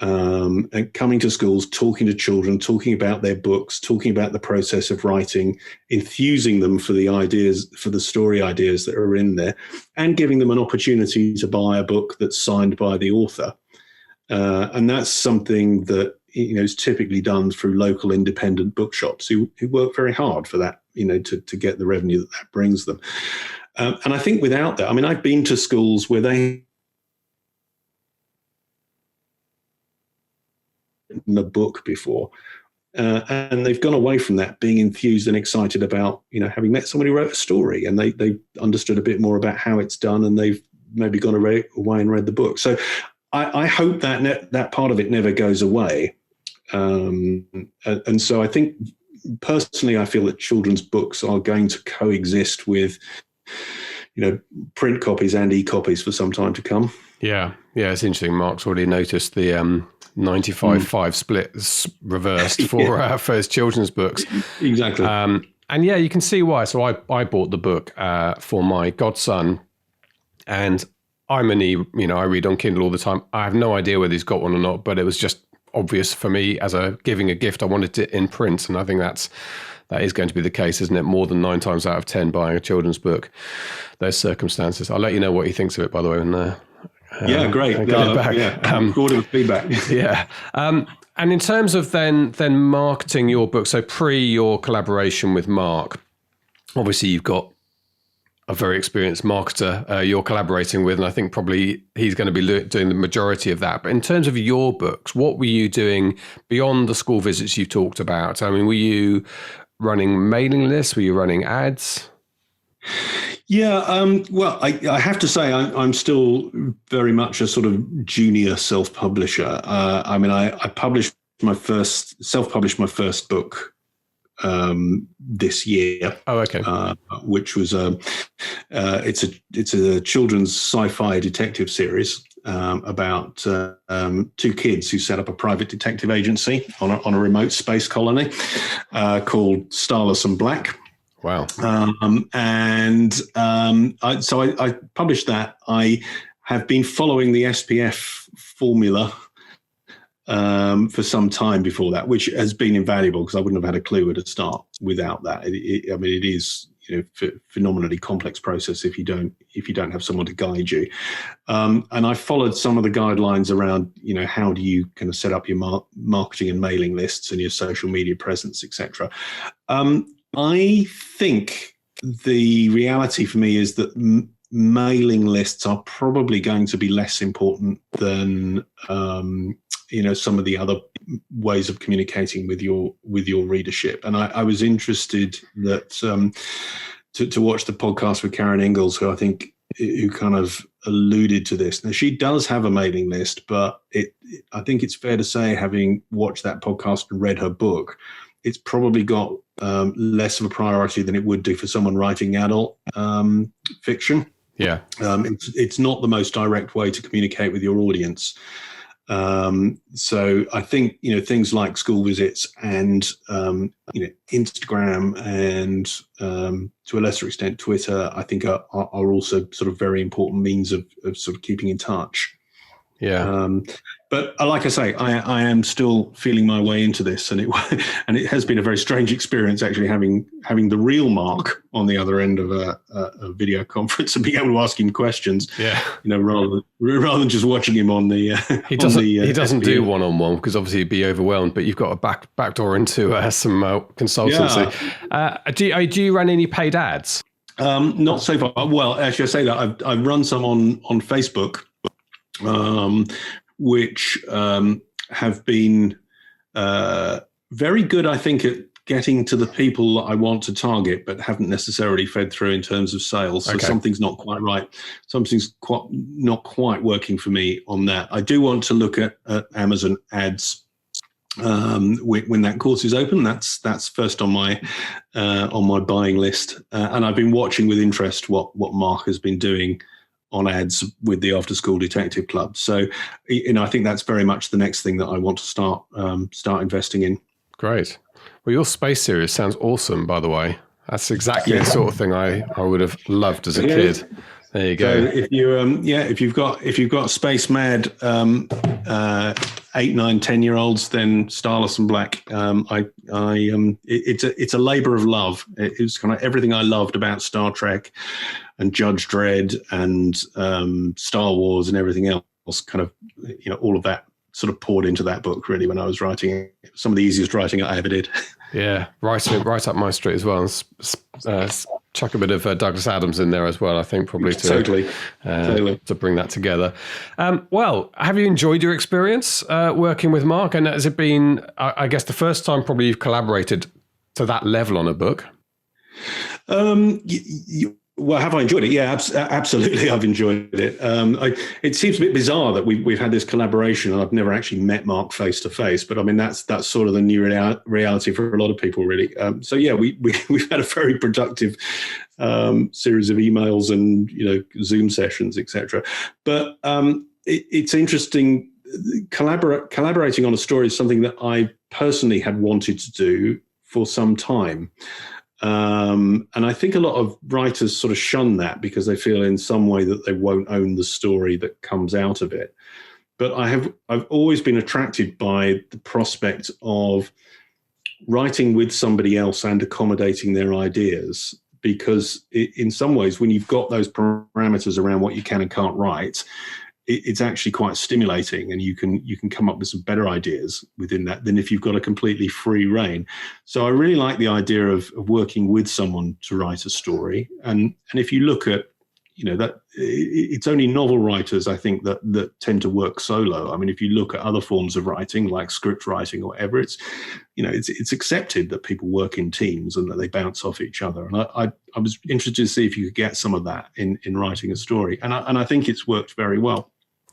And coming to schools, talking to children, talking about their books, talking about the process of writing, enthusing them for the ideas, for the story ideas that are in there, and giving them an opportunity to buy a book that's signed by the author. And that's something that is typically done through local independent bookshops who work very hard for that, to get the revenue that brings them. And I think without that, I've been to schools where they in a book before, and they've gone away from that being enthused and excited about having met somebody who wrote a story, and they understood a bit more about how it's done, and they've maybe gone away and read the book. So I hope that part of it never goes away, and so I think personally I feel that children's books are going to coexist with print copies and e-copies for some time to come. Yeah, it's interesting. Mark's already noticed the 95-5 split reversed for his children's books. Exactly. And yeah, you can see why. So I bought the book for my godson, and I'm I read on Kindle all the time. I have no idea whether he's got one or not, but it was just obvious for me as giving a gift. I wanted it in print, and I think that is going to be the case, isn't it? More than 9 times out of 10 buying a children's book, those circumstances. I'll let you know what he thinks of it, by the way, when yeah, great. Order of feedback. Yeah. And in terms of then marketing your book, so pre your collaboration with Mark, obviously you've got a very experienced marketer you're collaborating with, and I think probably he's going to be doing the majority of that. But in terms of your books, what were you doing beyond the school visits you talked about? Were you running mailing lists? Were you running ads? Yeah, well, I have to say I'm still very much a sort of junior self-publisher. I self-published my first book this year. Oh, okay. Which was it's a children's sci-fi detective series. about two kids who set up a private detective agency on a remote space colony called Starless and Black. Wow. I published that. I have been following the SPF formula for some time before that, which has been invaluable because I wouldn't have had a clue where to start without that. It is phenomenally complex process if you don't have someone to guide you. And I followed some of the guidelines around how do you kind of set up your marketing and mailing lists and your social media presence, etc. I think the reality for me is that mailing lists are probably going to be less important than some of the other ways of communicating with your readership. And I was interested that to watch the podcast with Karen Ingalls, who kind of alluded to this. Now, she does have a mailing list, but I think it's fair to say, having watched that podcast and read her book, it's probably got less of a priority than it would do for someone writing adult fiction. Yeah. It's not the most direct way to communicate with your audience. So I think, things like school visits and, Instagram and, to a lesser extent, Twitter, I think are also sort of very important means of sort of keeping in touch. Yeah. But like I say, I am still feeling my way into this, and it has been a very strange experience actually having the real Mark on the other end of a video conference and being able to ask him questions. Yeah, rather than just watching him on the. He doesn't do one-on-one because obviously he'd be overwhelmed. But you've got a backdoor into some consultancy. Yeah. Do you run any paid ads? Not so far. Well, actually, I say that I've run some on Facebook. Which have been very good, I think, at getting to the people that I want to target, but haven't necessarily fed through in terms of sales. So something's not quite right. Something's not quite working for me on that. I do want to look at Amazon ads when that course is open. That's first on my buying list, and I've been watching with interest what Mark has been doing on ads with the After School Detective Club. So, I think that's very much the next thing that I want to start investing in. Great. Well, your space series sounds awesome, by the way. That's exactly the sort of thing I would have loved as a kid. There you go. So if you've got space mad 8, 9, 10-year-olds, then Starless and Black. It's a labor of love. It's kind of everything I loved about Star Trek and Judge Dredd and Star Wars and everything else. Kind of all of that sort of poured into that book really when I was writing it. Some of the easiest writing I ever did. Yeah, right up my street as well. Chuck a bit of Douglas Adams in there as well, I think, probably to bring that together. Well, have you enjoyed your experience working with Mark? And has it been, I guess, the first time probably you've collaborated to that level on a book? Well, have I enjoyed it? Yeah, absolutely. I've enjoyed it. It seems a bit bizarre that we've had this collaboration and I've never actually met Mark face to face. But I mean, that's sort of the new reality for a lot of people, really. So yeah, we've had a very productive series of emails and Zoom sessions, etc. But it's interesting. Collaborating on a story is something that I personally had wanted to do for some time. And I think a lot of writers sort of shun that because they feel in some way that they won't own the story that comes out of it. But I've always been attracted by the prospect of writing with somebody else and accommodating their ideas, because in some ways, when you've got those parameters around what you can and can't write, it's actually quite stimulating, and you can come up with some better ideas within that than if you've got a completely free rein. So I really like the idea of working with someone to write a story. And if you look at, that it's only novel writers, I think, that tend to work solo. I mean, if you look at other forms of writing, like script writing or whatever, it's accepted that people work in teams and that they bounce off each other. And I was interested to see if you could get some of that in writing a story. And I think it's worked very well.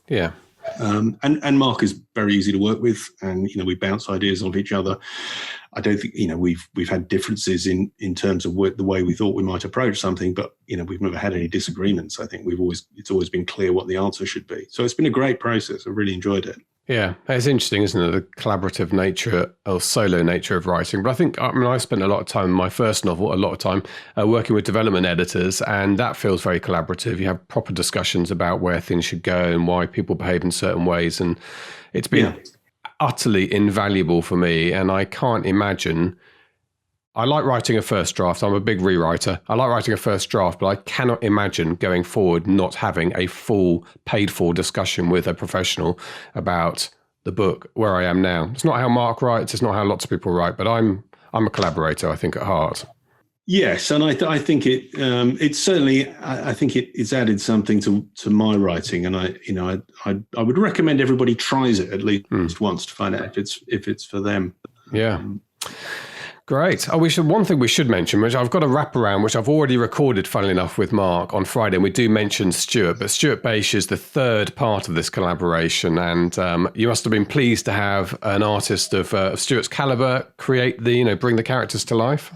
Yeah. And Mark is very easy to work with, and we bounce ideas off each other. I don't think we've had differences in terms of the way we thought we might approach something, but we've never had any disagreements. I think it's always been clear what the answer should be. So it's been a great process. I really enjoyed it. Yeah, it's interesting, isn't it? The collaborative nature or solo nature of writing. But I spent a lot of time in my first novel, working with development editors, and that feels very collaborative. You have proper discussions about where things should go and why people behave in certain ways. And it's been utterly invaluable for me. And I can't imagine. I like writing a first draft. I'm a big rewriter. I like writing a first draft, but I cannot imagine going forward not having a full paid-for discussion with a professional about the book where I am now. It's not how Mark writes. It's not how lots of people write, but I'm a collaborator, I think, at heart. Yes, and I think it's certainly. I think it's added something to my writing, and I would recommend everybody tries it at least once to find out if it's for them. Yeah. Great. One thing we should mention, which I've got a wraparound, which I've already recorded, funnily enough, with Mark on Friday, and we do mention Stuart, but Stuart Bache is the third part of this collaboration, and you must have been pleased to have an artist of Stuart's caliber create bring the characters to life.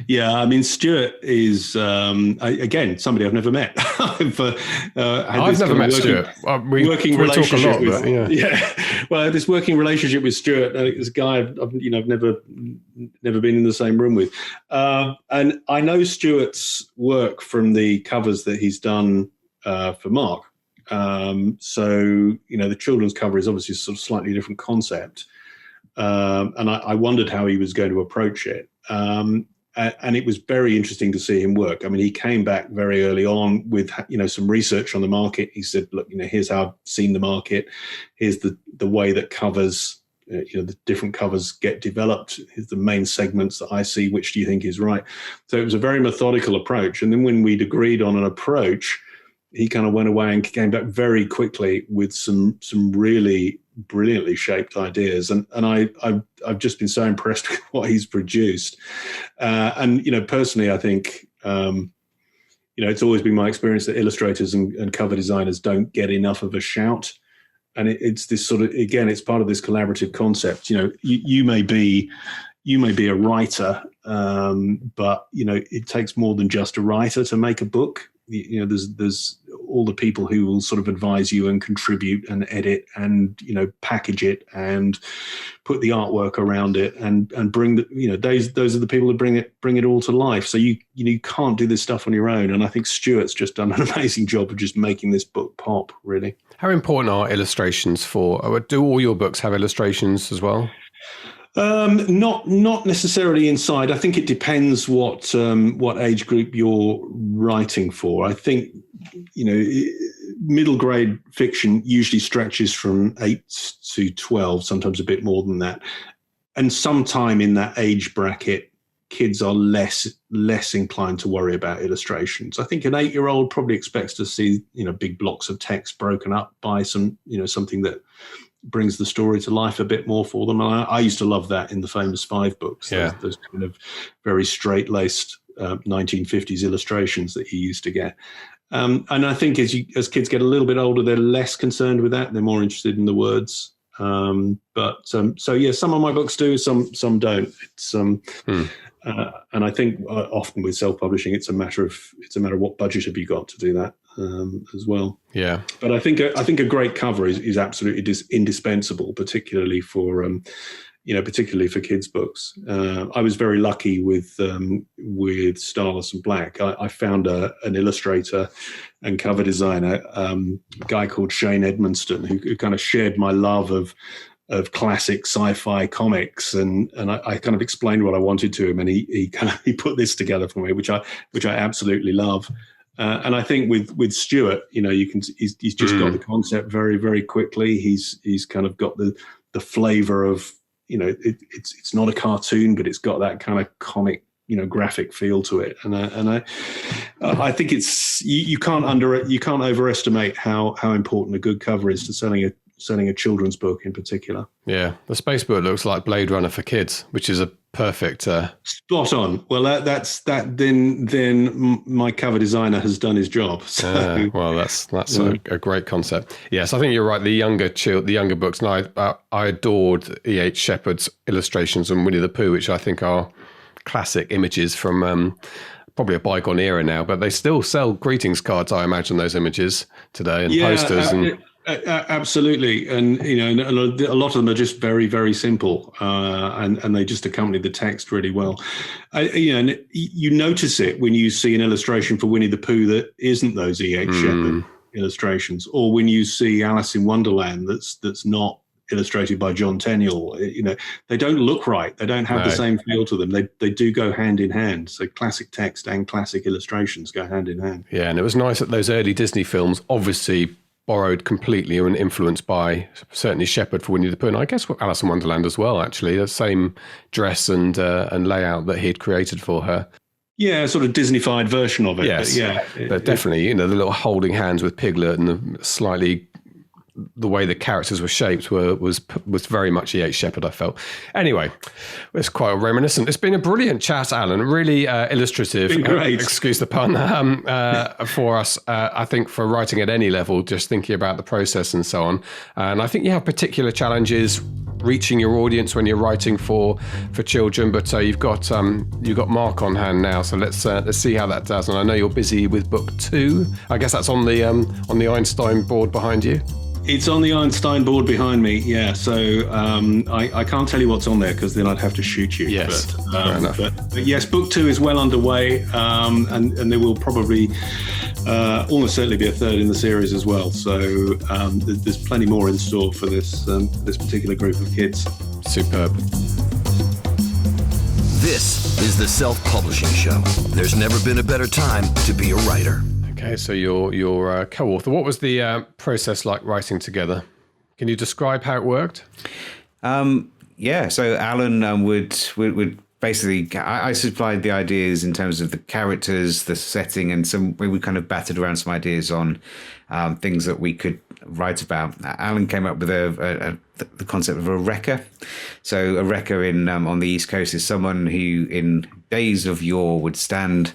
Yeah, I mean, Stuart is, again, somebody I've never met. I've never met Stuart. Working relationship with this working relationship with Stuart. This guy I've never been in the same room with. And I know Stuart's work from the covers that he's done for Mark. So, the children's cover is obviously a sort of slightly different concept. And I wondered how he was going to approach it. And it was very interesting to see him work. I mean, he came back very early on with, some research on the market. He said, look, here's how I've seen the market. Here's the way that covers, the different covers get developed. Here's the main segments that I see. Which do you think is right? So it was a very methodical approach. And then when we'd agreed on an approach, he kind of went away and came back very quickly with some really brilliantly shaped ideas, and I've just been so impressed with what he's produced. And personally, I think it's always been my experience that illustrators and cover designers don't get enough of a shout. And it's this sort of, again, it's part of this collaborative concept. You may be a writer, but it takes more than just a writer to make a book. There's all the people who will sort of advise you and contribute and edit and package it and put the artwork around it and bring those are the people who bring it all to life. So you can't do this stuff on your own. And I think Stuart's just done an amazing job of just making this book pop. Really. How important are illustrations for? Do all your books have illustrations as well? Not necessarily inside. I think it depends what age group you're writing for. I think middle grade fiction usually stretches from 8 to 12, sometimes a bit more than that. And sometime in that age bracket, kids are less inclined to worry about illustrations. I think an 8-year-old probably expects to see big blocks of text broken up by some something that brings the story to life a bit more for them. And I used to love that in the famous 5 books. Yeah. Those kind of very straight-laced 1950s illustrations that he used to get. And I think as kids get a little bit older, they're less concerned with that. They're more interested in the words. So some of my books do, some don't. It's and I think often with self-publishing, it's a matter of what budget have you got to do that as well. Yeah. But I think a great cover is absolutely indispensable, particularly for kids' books. I was very lucky with Starless and Black. I found an illustrator and cover designer, a guy called Shane Edmonston, who kind of shared my love of classic sci-fi comics, and I kind of explained what I wanted to him, and he put this together for me, which I absolutely love. And I think with Stuart, he's just got the concept very, very quickly. He's kind of got the flavor of, it's not a cartoon, but it's got that kind of comic, graphic feel to it. And I think it's you can't overestimate how important a good cover is to selling selling a children's book in particular. Yeah, the space book looks like Blade Runner for kids, which is a perfect. Spot on. Well, that's that. Then my cover designer has done his job. So, well, that's a great concept. Yes, I think you're right. The younger books, and I adored E.H. Shepard's illustrations on Winnie the Pooh, which I think are classic images from probably a bygone era now, but they still sell greetings cards, I imagine, those images today, and posters. Absolutely. And, a lot of them are just very, very simple, and they just accompany the text really well. And you notice it when you see an illustration for Winnie the Pooh that isn't those E.H. Shepard illustrations, or when you see Alice in Wonderland that's not illustrated by John Tenniel. They don't look right. They don't have the same feel to them. They do go hand in hand. So classic text and classic illustrations go hand in hand. Yeah, and it was nice that those early Disney films obviously borrowed completely and influenced by certainly Shepard for Winnie the Pooh, and I guess Alice in Wonderland as well, actually. The same dress and layout that he'd created for her. Yeah, sort of Disney-fied version of it. Yes, but definitely, the little holding hands with Piglet and the slightly... the way the characters were shaped was very much E.H. Shepard, I felt. Anyway, it's quite reminiscent. It's been a brilliant chat, Alan. Really illustrative. Been great. Excuse the pun. For us, I think for writing at any level, just thinking about the process and so on. And I think you have particular challenges reaching your audience when you're writing for children. But you've got Mark on hand now, so let's see how that does. And I know you're busy with book 2. I guess that's on the Einstein board behind you. It's on the Einstein board behind me, yeah. So I can't tell you what's on there because then I'd have to shoot you. Yes, fair enough. But yes, book 2 is well underway, and there will probably almost certainly be a third in the series as well. So there's plenty more in store for this particular group of kids. Superb. This is the Self-Publishing Show. There's never been a better time to be a writer. Okay, so you're co-author. What was the process like writing together? Can you describe how it worked? So Alan would basically, I supplied the ideas in terms of the characters, the setting, and we kind of battered around some ideas on things that we could write about. Alan came up with the concept of a wrecker. So a wrecker on the East Coast is someone who in days of yore would stand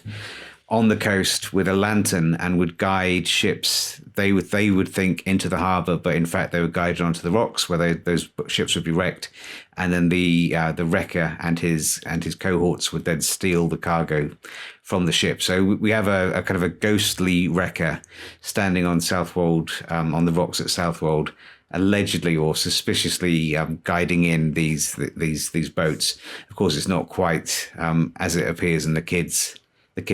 on the coast with a lantern and would guide ships. They would think into the harbour, but in fact they were guided onto the rocks where those ships would be wrecked, and then the wrecker and his cohorts would then steal the cargo from the ship. So we have a kind of a ghostly wrecker standing on Southwold, on the rocks at Southwold, allegedly or suspiciously guiding in these boats. Of course, it's not quite as it appears, and the kids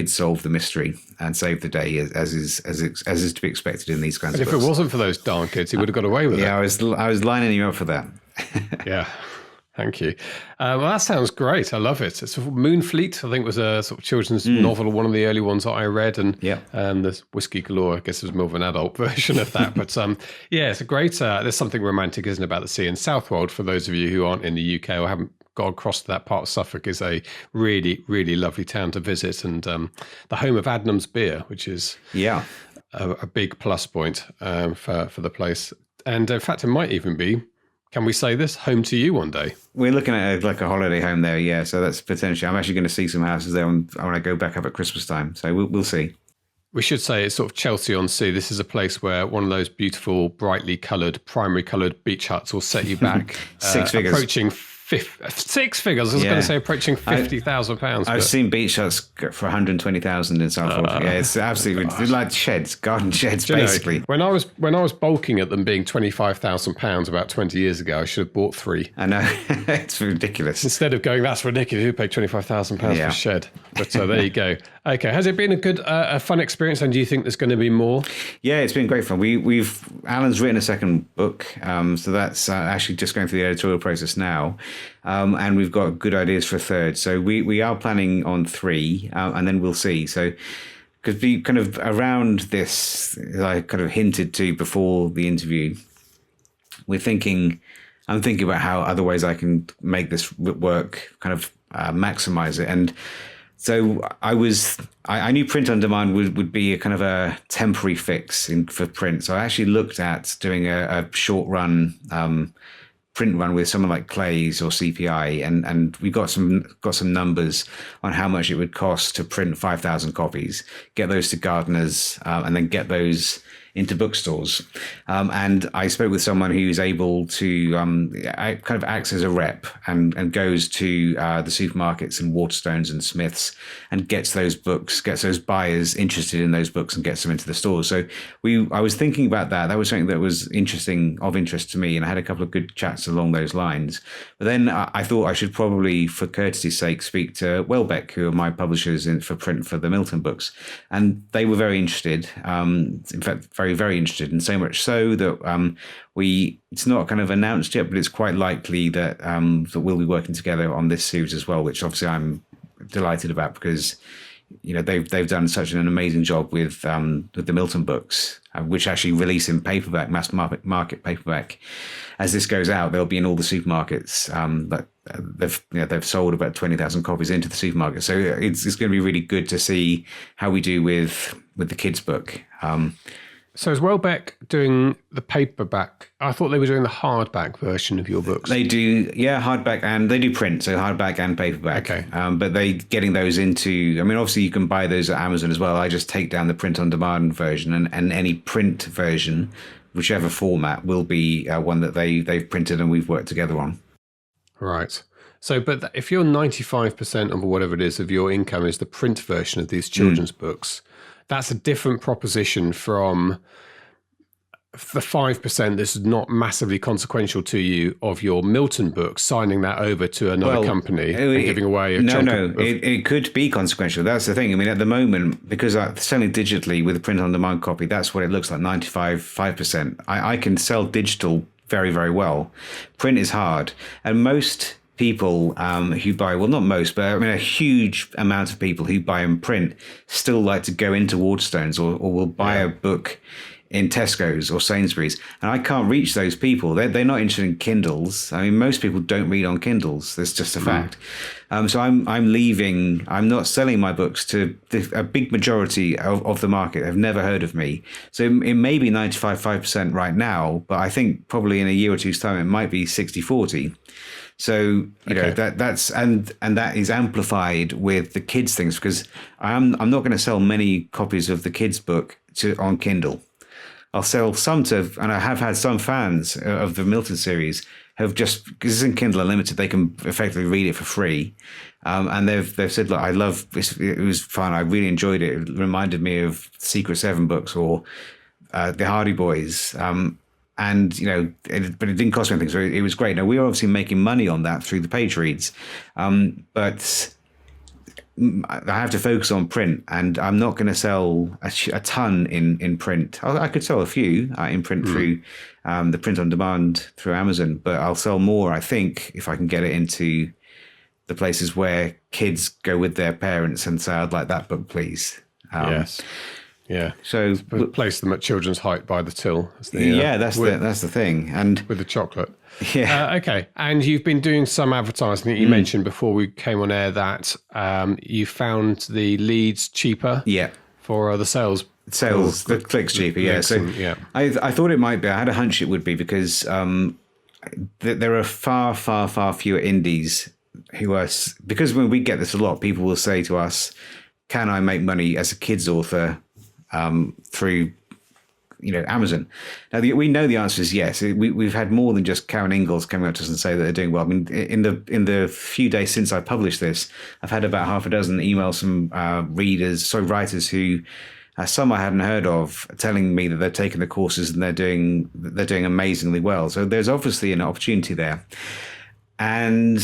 solve the mystery and save the day, as is to be expected in these kinds of books. If it wasn't for those darn kids, he would have got away with it. Yeah, I was lining you up for that. Yeah, thank you. Well, that sounds great. I love it. It's Moonfleet, I think, was a sort of children's novel, one of the early ones that I read, and there's Whiskey Galore, I guess, was more of an adult version of that. But it's a great. There's something romantic, isn't it, about the sea. And Southwold, for those of you who aren't in the UK or haven't got across to that part of Suffolk, is a really, really lovely town to visit, and the home of Adnams beer, which is a big plus point for the place. And in fact, it might even be, can we say this, home to you one day? We're looking at a holiday home there, yeah. So that's potentially, I'm actually going to see some houses there when I go back up at Christmas time. So we'll see. We should say it's sort of Chelsea on Sea. This is a place where one of those beautiful, brightly coloured, primary coloured beach huts will set you back. Six figures. Approaching 6 figures. I was going to say approaching £50,000. I've seen beach huts for 120,000 in Southwold. It's absolutely like sheds, garden sheds, basically. When I was balking at them being £25,000 about 20 years ago, I should have bought 3. I know. It's ridiculous. Instead of going, that's ridiculous, who paid £25,000 for a shed? But there you go. Okay, has it been a good, fun experience, and do you think there's going to be more? Yeah, it's been great fun. Alan's written a second book, so that's actually just going through the editorial process now. And we've got good ideas for a third. So we are planning on 3, and then we'll see. So, because we kind of around this, as I kind of hinted to before the interview, I'm thinking about how other ways I can make this work, kind of maximize it. And So I knew print on demand would be a kind of a temporary fix for print. So I actually looked at doing a short run print run with someone like Clay's or CPI, and we got some numbers on how much it would cost to print 5,000 copies, get those to gardeners, and then get those into bookstores. And I spoke with someone who's able to kind of acts as a rep and goes to the supermarkets and Waterstones and Smiths and gets those books, gets those buyers interested in those books and gets them into the stores. So I was thinking about that. That was something that was of interest to me. And I had a couple of good chats along those lines. But then I thought I should probably, for courtesy's sake, speak to Welbeck, who are my publishers for print for the Milton books. And they were very interested. In fact, very, very interested, and so much so that it's not kind of announced yet, but it's quite likely that that we'll be working together on this series as well, which obviously I'm delighted about because they've done such an amazing job with the Milton books, which actually release in paperback, mass market paperback. As this goes out, they'll be in all the supermarkets. But they've sold about 20,000 copies into the supermarket, so it's going to be really good to see how we do with the kids' book. So is Welbeck doing the paperback? I thought they were doing the hardback version of your books. They do, yeah, hardback, and they do print, so hardback and paperback. Okay. But they getting those into, I mean, obviously you can buy those at Amazon as well. I just take down the print on demand version, and any print version, whichever format, will be one that they've printed and we've worked together on. Right. So, but if you're 95% of whatever it is of your income is the print version of these children's books, that's a different proposition from the 5% that's not massively consequential to you of your Milton book, signing that over to another company and giving away a chunk of... It could be consequential. That's the thing. I mean, at the moment, because I'm selling digitally with a print-on-demand copy, that's what it looks like, 5%. I can sell digital very, very well. Print is hard. And most people who buy, well, not most, but I mean, a huge amount of people who buy in print still like to go into Waterstones or will buy a book in Tesco's or Sainsbury's, and I can't reach those people. They're not interested in Kindles. I mean, most people don't read on Kindles. That's just a fact. So I'm leaving. I'm not selling my books to a big majority of the market. Have never heard of me. So it may be 95% right now, but I think probably in a year or two's time it might be 60-40. So you know that's and that is amplified with the kids things, because I'm not going to sell many copies of the kids book on Kindle. I'll sell some to, and I have had some fans of the Milton series have just, because it's in Kindle Unlimited, they can effectively read it for free. And they've said, look, I love this. It was fun. I really enjoyed it. It reminded me of Secret Seven books or the Hardy Boys. And, you know, but it didn't cost me anything. So it was great. Now, we were obviously making money on that through the page reads. But I have to focus on print, and I'm not going to sell a ton in print. I could sell a few in print through the print on demand through Amazon, but I'll sell more, I think, if I can get it into the places where kids go with their parents and say, I'd like that book, please. Yes. Yeah. So place them at children's height by the till. That's the thing. And with the chocolate. Yeah. Okay. And you've been doing some advertising. You mentioned before we came on air that you found the leads cheaper. Yeah. For the sales. The clicks cheaper. Yeah. So I thought it might be. I had a hunch it would be, because there are far, far, far fewer indies who are, because when we get this a lot, people will say to us, can I make money as a kids author through, you know, Amazon? Now, we know the answer is yes. We've had more than just Karen Ingalls coming up to us and say that they're doing well. I mean, in the few days since I published this, I've had about half a dozen emails from writers who, some I hadn't heard of, telling me that they're taking the courses and they're doing amazingly well. So there's obviously an opportunity there. And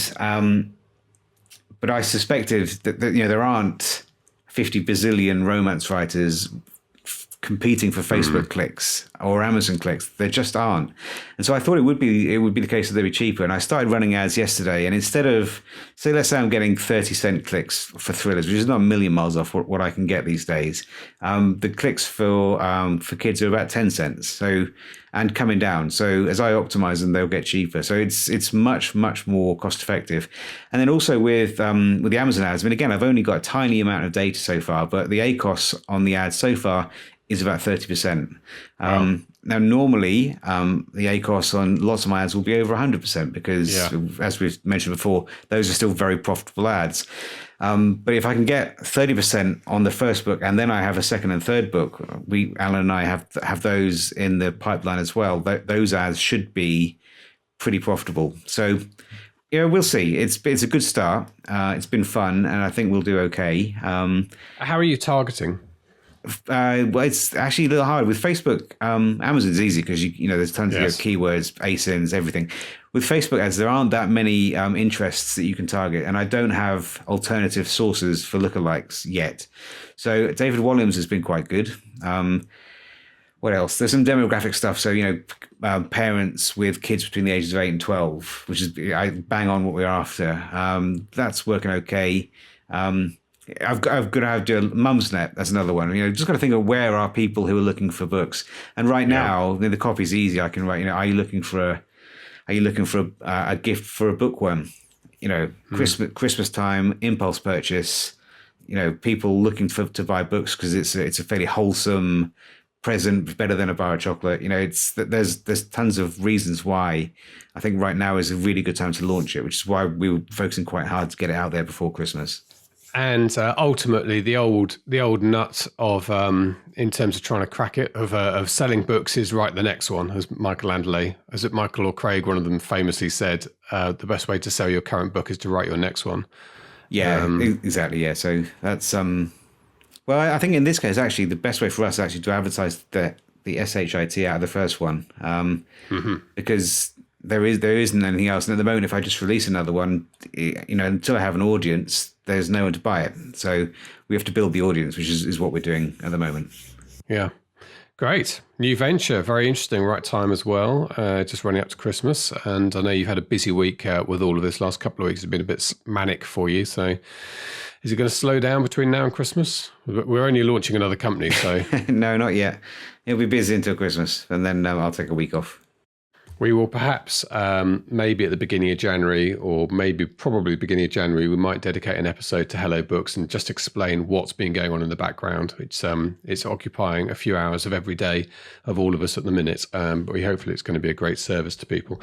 but I suspected that you know, there aren't 50 bazillion romance writers competing for Facebook clicks or Amazon clicks. There just aren't. And so I thought it would be the case that they'd be cheaper. And I started running ads yesterday, and instead of, let's say I'm getting 30-cent clicks for thrillers, which is not a million miles off what I can get these days, the clicks for kids are about 10 cents. So, and coming down. So as I optimize them, they'll get cheaper. So it's much, much more cost effective. And then also with the Amazon ads, I mean, again, I've only got a tiny amount of data so far, but the ACOS on the ads so far is about 30%. Now, normally, the ACOS on lots of my ads will be over 100% because, as we've mentioned before, those are still very profitable ads. But if I can get 30% on the first book, and then I have a second and third book, Allan and I have those in the pipeline as well. Those ads should be pretty profitable. So, we'll see. It's a good start. It's been fun, and I think we'll do okay. How are you targeting? Well, it's actually a little hard with Facebook. Amazon's easy because there's tons of keywords, ASINs, everything. With Facebook ads, there aren't that many interests that you can target, and I don't have alternative sources for lookalikes yet. So David Walliams has been quite good. What else? There's some demographic stuff. So parents with kids between the ages of 8 and 12, which is bang on what we're after. That's working okay. I've got to have Mumsnet. That's another one. Just got to think of where are people who are looking for books. And right now, the copy's easy. I can write. Are you looking for a gift for a bookworm? Christmas time, impulse purchase. People looking to buy books because it's a fairly wholesome present, better than a bar of chocolate. There's tons of reasons why I think right now is a really good time to launch it, which is why we were focusing quite hard to get it out there before Christmas. And ultimately, the old nut of in terms of trying to crack it of selling books is write the next one, as Michael or Craig, one of them famously said, the best way to sell your current book is to write your next one. Yeah, exactly. Yeah, so that's well, I think in this case, actually, the best way for us actually to advertise the SHIT out of the first one, because there isn't anything else. And at the moment, if I just release another one, until I have an audience, there's no one to buy it. So we have to build the audience, which is what we're doing at the moment. Yeah. Great. New venture. Very interesting. Right time as well. Just running up to Christmas. And I know you've had a busy week with all of this. Last couple of weeks have been a bit manic for you. So is it going to slow down between now and Christmas? We're only launching another company, so... No, not yet. It'll be busy until Christmas. And then I'll take a week off. We will perhaps, maybe at the beginning of January, or probably beginning of January, we might dedicate an episode to Hello Books and just explain what's been going on in the background. It's occupying a few hours of every day of all of us at the minute, but hopefully it's going to be a great service to people.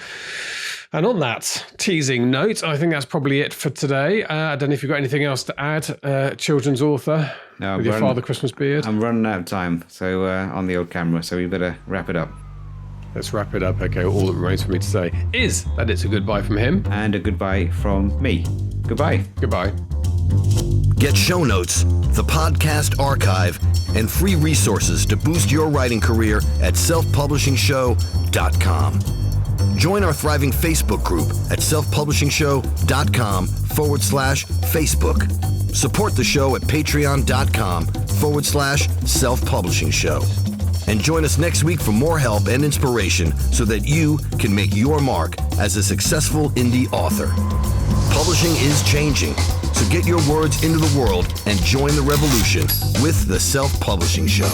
And on that teasing note, I think that's probably it for today. I don't know if you've got anything else to add, children's author, with your Father Christmas beard. I'm running out of time, so on the old camera, so we better wrap it up. Let's wrap it up. Okay, all that remains for me to say is that it's a goodbye from him. And a goodbye from me. Goodbye. Goodbye. Get show notes, the podcast archive, and free resources to boost your writing career at selfpublishingshow.com. Join our thriving Facebook group at selfpublishingshow.com/Facebook. Support the show at patreon.com/selfpublishingshow. And join us next week for more help and inspiration so that you can make your mark as a successful indie author. Publishing is changing, so get your words into the world and join the revolution with The Self-Publishing Show.